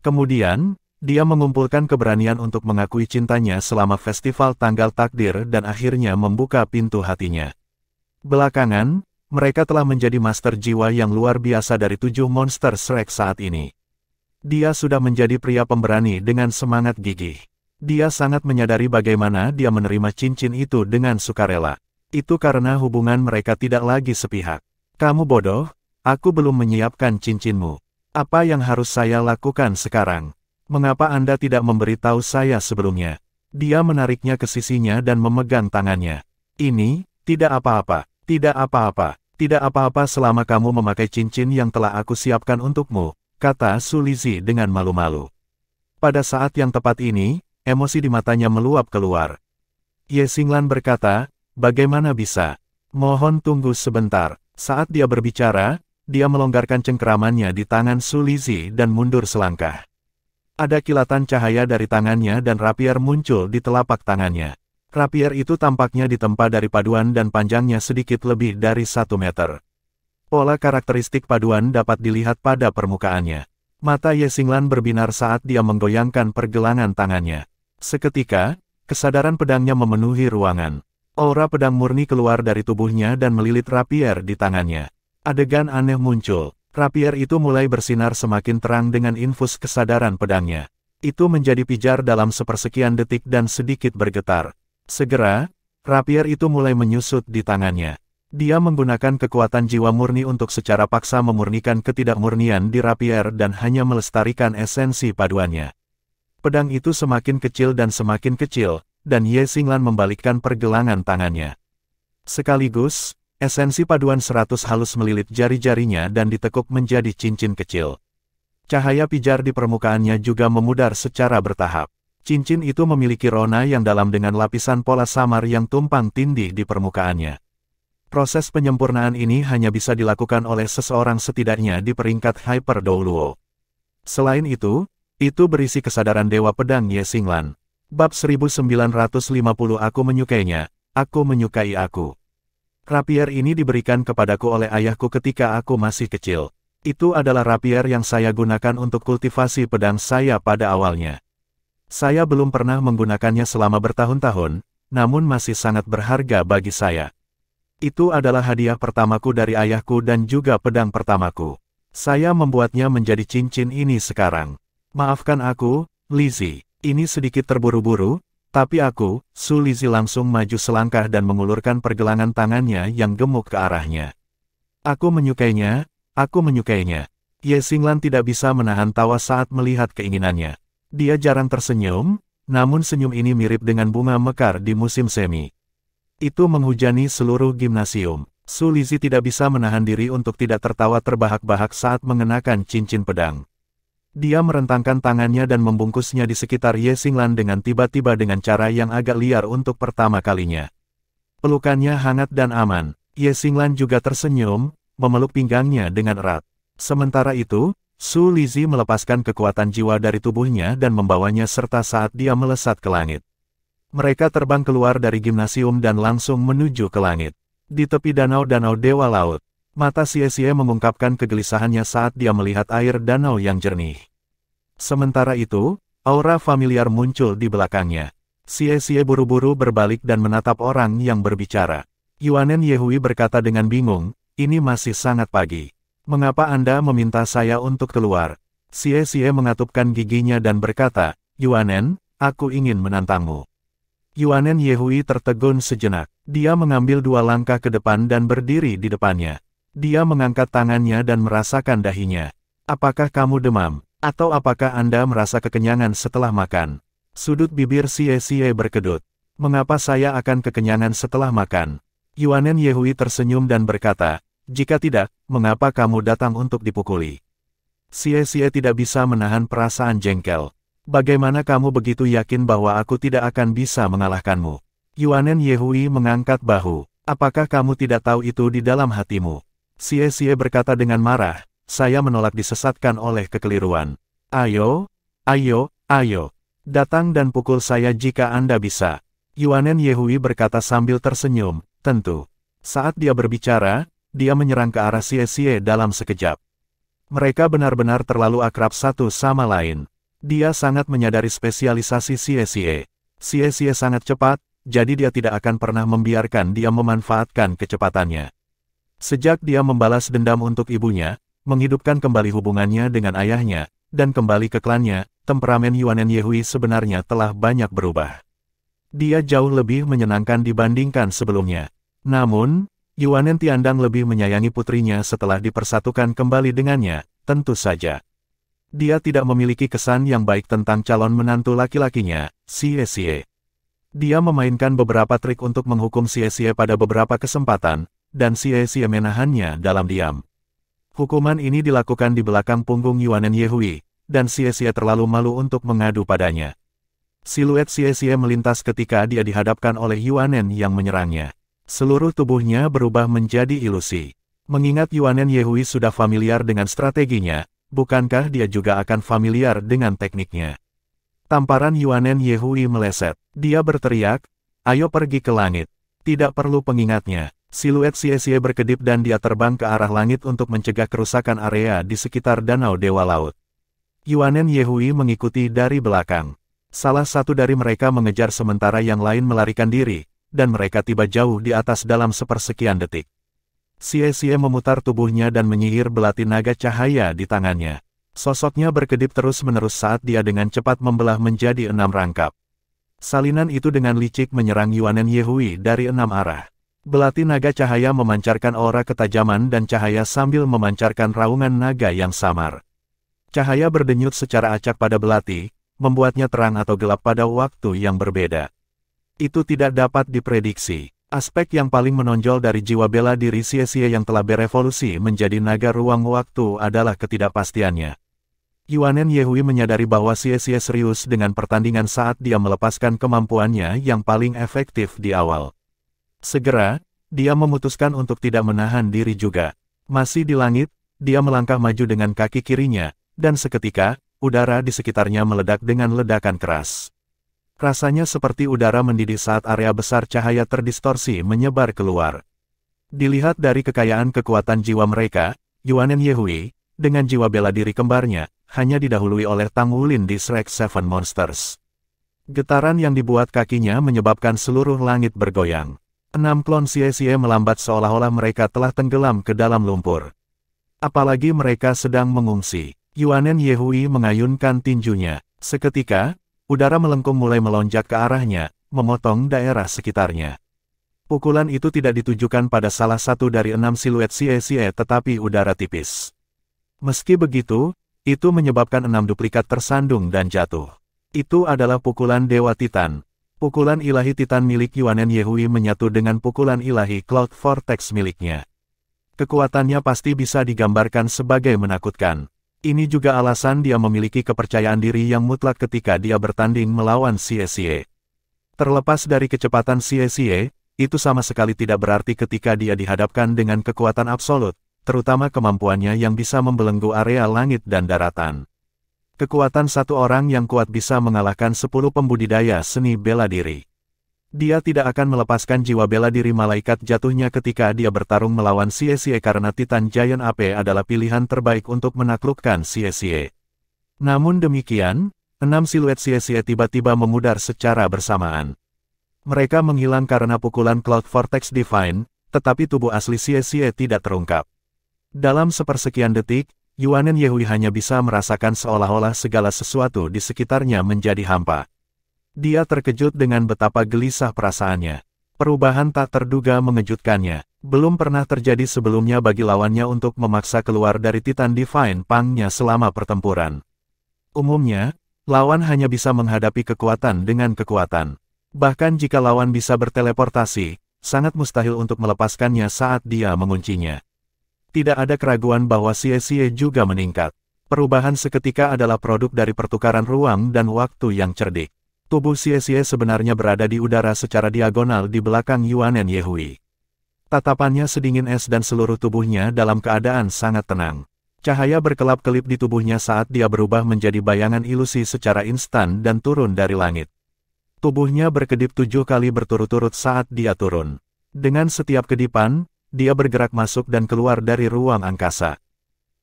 Kemudian, dia mengumpulkan keberanian untuk mengakui cintanya selama festival tanggal takdir dan akhirnya membuka pintu hatinya. Belakangan, mereka telah menjadi master jiwa yang luar biasa dari 7 monster Shrek saat ini. Dia sudah menjadi pria pemberani dengan semangat gigih. Dia sangat menyadari bagaimana dia menerima cincin itu dengan sukarela. Itu karena hubungan mereka tidak lagi sepihak. Kamu bodoh, aku belum menyiapkan cincinmu. Apa yang harus saya lakukan sekarang? Mengapa Anda tidak memberitahu saya sebelumnya? Dia menariknya ke sisinya dan memegang tangannya. Ini, tidak apa-apa, tidak apa-apa, tidak apa-apa selama kamu memakai cincin yang telah aku siapkan untukmu, kata Su Lizzie dengan malu-malu. Pada saat yang tepat ini, emosi di matanya meluap keluar. Ye Xinglan berkata, bagaimana bisa? Mohon tunggu sebentar. Saat dia berbicara, dia melonggarkan cengkeramannya di tangan Su Lizzie dan mundur selangkah. Ada kilatan cahaya dari tangannya dan rapier muncul di telapak tangannya. Rapier itu tampaknya ditempa dari paduan dan panjangnya sedikit lebih dari 1 meter. Pola karakteristik paduan dapat dilihat pada permukaannya. Mata Ye Xinglan berbinar saat dia menggoyangkan pergelangan tangannya. Seketika, kesadaran pedangnya memenuhi ruangan. Aura pedang murni keluar dari tubuhnya dan melilit rapier di tangannya. Adegan aneh muncul. Rapier itu mulai bersinar semakin terang dengan infus kesadaran pedangnya. Itu menjadi pijar dalam sepersekian detik dan sedikit bergetar. Segera, rapier itu mulai menyusut di tangannya. Dia menggunakan kekuatan jiwa murni untuk secara paksa memurnikan ketidakmurnian di rapier dan hanya melestarikan esensi paduannya. Pedang itu semakin kecil, dan Ye Xinglan membalikkan pergelangan tangannya. Sekaligus, esensi paduan 100 halus melilit jari-jarinya dan ditekuk menjadi cincin kecil. Cahaya pijar di permukaannya juga memudar secara bertahap. Cincin itu memiliki rona yang dalam dengan lapisan pola samar yang tumpang tindih di permukaannya. Proses penyempurnaan ini hanya bisa dilakukan oleh seseorang setidaknya di peringkat Hyper Douluo. Selain itu berisi kesadaran Dewa Pedang Ye Xinglan. Bab 1950 Aku menyukainya, aku menyukai aku. Rapier ini diberikan kepadaku oleh ayahku ketika aku masih kecil. Itu adalah rapier yang saya gunakan untuk kultivasi pedang saya pada awalnya. Saya belum pernah menggunakannya selama bertahun-tahun, namun masih sangat berharga bagi saya. Itu adalah hadiah pertamaku dari ayahku dan juga pedang pertamaku. Saya membuatnya menjadi cincin ini sekarang. Maafkan aku, Lizzie. Ini sedikit terburu-buru, tapi aku, Su Lizzie langsung maju selangkah dan mengulurkan pergelangan tangannya yang gemuk ke arahnya. Aku menyukainya, aku menyukainya. Ye Xinglan tidak bisa menahan tawa saat melihat keinginannya. Dia jarang tersenyum, namun senyum ini mirip dengan bunga mekar di musim semi. Itu menghujani seluruh gimnasium. Su Lizzie tidak bisa menahan diri untuk tidak tertawa terbahak-bahak saat mengenakan cincin pedang. Dia merentangkan tangannya dan membungkusnya di sekitar Ye Xinglan dengan tiba-tiba dengan cara yang agak liar untuk pertama kalinya. Pelukannya hangat dan aman. Ye Xinglan juga tersenyum, memeluk pinggangnya dengan erat. Sementara itu, Su Lizzie melepaskan kekuatan jiwa dari tubuhnya dan membawanya serta saat dia melesat ke langit. Mereka terbang keluar dari gimnasium dan langsung menuju ke langit. Di tepi danau-danau Dewa Laut, mata Xie mengungkapkan kegelisahannya saat dia melihat air danau yang jernih. Sementara itu, aura familiar muncul di belakangnya. Xie buru-buru berbalik dan menatap orang yang berbicara. Yuanen Yehui berkata dengan bingung, "Ini masih sangat pagi. Mengapa Anda meminta saya untuk keluar?" Xie mengatupkan giginya dan berkata, "Yuanen, aku ingin menantangmu." Yuanen Yehui tertegun sejenak. Dia mengambil 2 langkah ke depan dan berdiri di depannya. Dia mengangkat tangannya dan merasakan dahinya. "Apakah kamu demam? Atau apakah Anda merasa kekenyangan setelah makan?" Sudut bibir Xie berkedut. "Mengapa saya akan kekenyangan setelah makan?" Yuanen Yehui tersenyum dan berkata, "Jika tidak, mengapa kamu datang untuk dipukuli?" Xie tidak bisa menahan perasaan jengkel. "Bagaimana kamu begitu yakin bahwa aku tidak akan bisa mengalahkanmu?" Yuanen Yehui mengangkat bahu. "Apakah kamu tidak tahu itu di dalam hatimu?" Xie berkata dengan marah, "Saya menolak disesatkan oleh kekeliruan. Ayo, datang dan pukul saya jika Anda bisa." Yuanen Yehui berkata sambil tersenyum, "Tentu." Saat dia berbicara, dia menyerang ke arah Xie dalam sekejap. Mereka benar-benar terlalu akrab satu sama lain. Dia sangat menyadari spesialisasi Xie. Xie sangat cepat, jadi dia tidak akan pernah membiarkan dia memanfaatkan kecepatannya. Sejak dia membalas dendam untuk ibunya, menghidupkan kembali hubungannya dengan ayahnya, dan kembali ke klannya, temperamen Yuanen Yehui sebenarnya telah banyak berubah. Dia jauh lebih menyenangkan dibandingkan sebelumnya. Namun, Yuanen Tiandang lebih menyayangi putrinya setelah dipersatukan kembali dengannya, tentu saja. Dia tidak memiliki kesan yang baik tentang calon menantu laki-lakinya, Xie. Dia memainkan beberapa trik untuk menghukum Xie pada beberapa kesempatan, dan Xie menahannya dalam diam. Hukuman ini dilakukan di belakang punggung Yuanen Yehui, dan Xie terlalu malu untuk mengadu padanya. Siluet Xie melintas ketika dia dihadapkan oleh Yuanen yang menyerangnya. Seluruh tubuhnya berubah menjadi ilusi. Mengingat Yuanen Yehui sudah familiar dengan strateginya, bukankah dia juga akan familiar dengan tekniknya? Tamparan Yuanen Yehui meleset. Dia berteriak, "Ayo pergi ke langit." Tidak perlu pengingatnya. Siluet Xie berkedip dan dia terbang ke arah langit untuk mencegah kerusakan area di sekitar Danau Dewa Laut. Yuanen Yehui mengikuti dari belakang. Salah satu dari mereka mengejar sementara yang lain melarikan diri, dan mereka tiba jauh di atas dalam sepersekian detik. Xie memutar tubuhnya dan menyihir belati naga cahaya di tangannya. Sosoknya berkedip terus-menerus saat dia dengan cepat membelah menjadi 6 rangkap. Salinan itu dengan licik menyerang Yuanen Yehui dari 6 arah. Belati naga cahaya memancarkan aura ketajaman dan cahaya sambil memancarkan raungan naga yang samar. Cahaya berdenyut secara acak pada belati, membuatnya terang atau gelap pada waktu yang berbeda. Itu tidak dapat diprediksi. Aspek yang paling menonjol dari jiwa bela diri Xie yang telah berevolusi menjadi naga ruang waktu adalah ketidakpastiannya. Yuanen Yehui menyadari bahwa Xie serius dengan pertandingan saat dia melepaskan kemampuannya yang paling efektif di awal. Segera, dia memutuskan untuk tidak menahan diri juga. Masih di langit, dia melangkah maju dengan kaki kirinya, dan seketika, udara di sekitarnya meledak dengan ledakan keras. Rasanya seperti udara mendidih saat area besar cahaya terdistorsi menyebar keluar. Dilihat dari kekayaan kekuatan jiwa mereka, Yuanen Yehui, dengan jiwa bela diri kembarnya, hanya didahului oleh Tang Wulin di Shrek Seven Monsters. Getaran yang dibuat kakinya menyebabkan seluruh langit bergoyang. 6 klon Xie melambat seolah-olah mereka telah tenggelam ke dalam lumpur. Apalagi mereka sedang mengungsi. Yuanen Yehui mengayunkan tinjunya. Seketika, udara melengkung mulai melonjak ke arahnya, memotong daerah sekitarnya. Pukulan itu tidak ditujukan pada salah satu dari 6 siluet Xie tetapi udara tipis. Meski begitu, itu menyebabkan 6 duplikat tersandung dan jatuh. Itu adalah pukulan Dewa Titan. Pukulan ilahi Titan milik Yuanen Yehui menyatu dengan pukulan ilahi Cloud Vortex miliknya. Kekuatannya pasti bisa digambarkan sebagai menakutkan. Ini juga alasan dia memiliki kepercayaan diri yang mutlak ketika dia bertanding melawan Xie. Terlepas dari kecepatan Xie, itu sama sekali tidak berarti ketika dia dihadapkan dengan kekuatan absolut, terutama kemampuannya yang bisa membelenggu area langit dan daratan. Kekuatan satu orang yang kuat bisa mengalahkan 10 pembudidaya seni bela diri. Dia tidak akan melepaskan jiwa bela diri malaikat jatuhnya ketika dia bertarung melawan Xie karena Titan Giant AP adalah pilihan terbaik untuk menaklukkan Xie. Namun demikian, 6 siluet Xie tiba-tiba memudar secara bersamaan. Mereka menghilang karena pukulan Cloud Vortex Divine, tetapi tubuh asli Xie tidak terungkap. Dalam sepersekian detik, Yuanen Yehui hanya bisa merasakan seolah-olah segala sesuatu di sekitarnya menjadi hampa. Dia terkejut dengan betapa gelisah perasaannya. Perubahan tak terduga mengejutkannya. Belum pernah terjadi sebelumnya bagi lawannya untuk memaksa keluar dari Titan Divine Pang-nya selama pertempuran. Umumnya, lawan hanya bisa menghadapi kekuatan dengan kekuatan. Bahkan jika lawan bisa berteleportasi, sangat mustahil untuk melepaskannya saat dia menguncinya. Tidak ada keraguan bahwa Xie juga meningkat. Perubahan seketika adalah produk dari pertukaran ruang dan waktu yang cerdik. Tubuh Xie sebenarnya berada di udara secara diagonal di belakang Yuanen Yehui. Tatapannya sedingin es dan seluruh tubuhnya dalam keadaan sangat tenang. Cahaya berkelap-kelip di tubuhnya saat dia berubah menjadi bayangan ilusi secara instan dan turun dari langit. Tubuhnya berkedip 7 kali berturut-turut saat dia turun. Dengan setiap kedipan, dia bergerak masuk dan keluar dari ruang angkasa.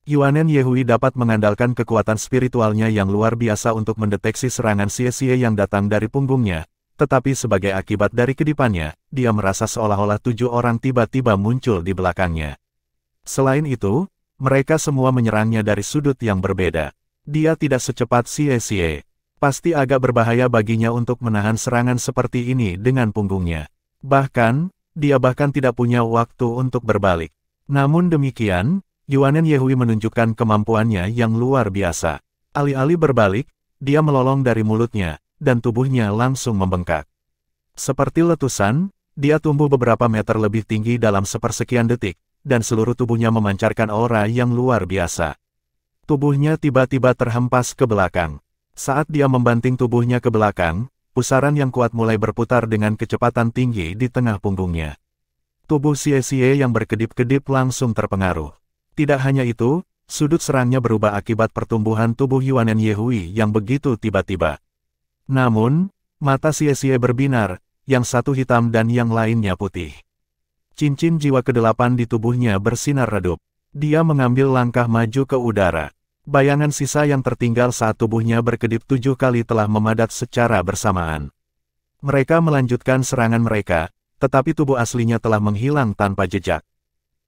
Yuanen Yehui dapat mengandalkan kekuatan spiritualnya yang luar biasa untuk mendeteksi serangan Xie yang datang dari punggungnya, tetapi sebagai akibat dari kedipannya, dia merasa seolah-olah 7 orang tiba-tiba muncul di belakangnya. Selain itu, mereka semua menyerangnya dari sudut yang berbeda. Dia tidak secepat Xie. Pasti agak berbahaya baginya untuk menahan serangan seperti ini dengan punggungnya. Bahkan, dia tidak punya waktu untuk berbalik. Namun demikian, Yuanen Yehui menunjukkan kemampuannya yang luar biasa. Alih-alih berbalik, dia melolong dari mulutnya, dan tubuhnya langsung membengkak. Seperti letusan, dia tumbuh beberapa meter lebih tinggi dalam sepersekian detik, dan seluruh tubuhnya memancarkan aura yang luar biasa. Tubuhnya tiba-tiba terhempas ke belakang. Saat dia membanting tubuhnya ke belakang, pusaran yang kuat mulai berputar dengan kecepatan tinggi di tengah punggungnya. Tubuh Xie yang berkedip-kedip langsung terpengaruh. Tidak hanya itu, sudut serangnya berubah akibat pertumbuhan tubuh Yuanen Yehui yang begitu tiba-tiba. Namun, mata Xie berbinar, yang satu hitam dan yang lainnya putih. Cincin jiwa ke-8 di tubuhnya bersinar redup. Dia mengambil langkah maju ke udara. Bayangan sisa yang tertinggal saat tubuhnya berkedip 7 kali telah memadat secara bersamaan. Mereka melanjutkan serangan mereka, tetapi tubuh aslinya telah menghilang tanpa jejak.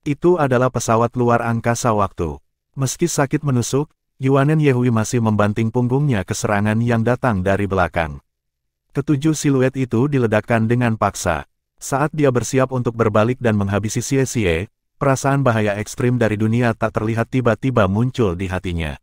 Itu adalah pesawat luar angkasa waktu. Meski sakit menusuk, Yuanen Yehui masih membanting punggungnya ke serangan yang datang dari belakang. Ketujuh siluet itu diledakkan dengan paksa. Saat dia bersiap untuk berbalik dan menghabisi Xie, perasaan bahaya ekstrim dari dunia tak terlihat tiba-tiba muncul di hatinya.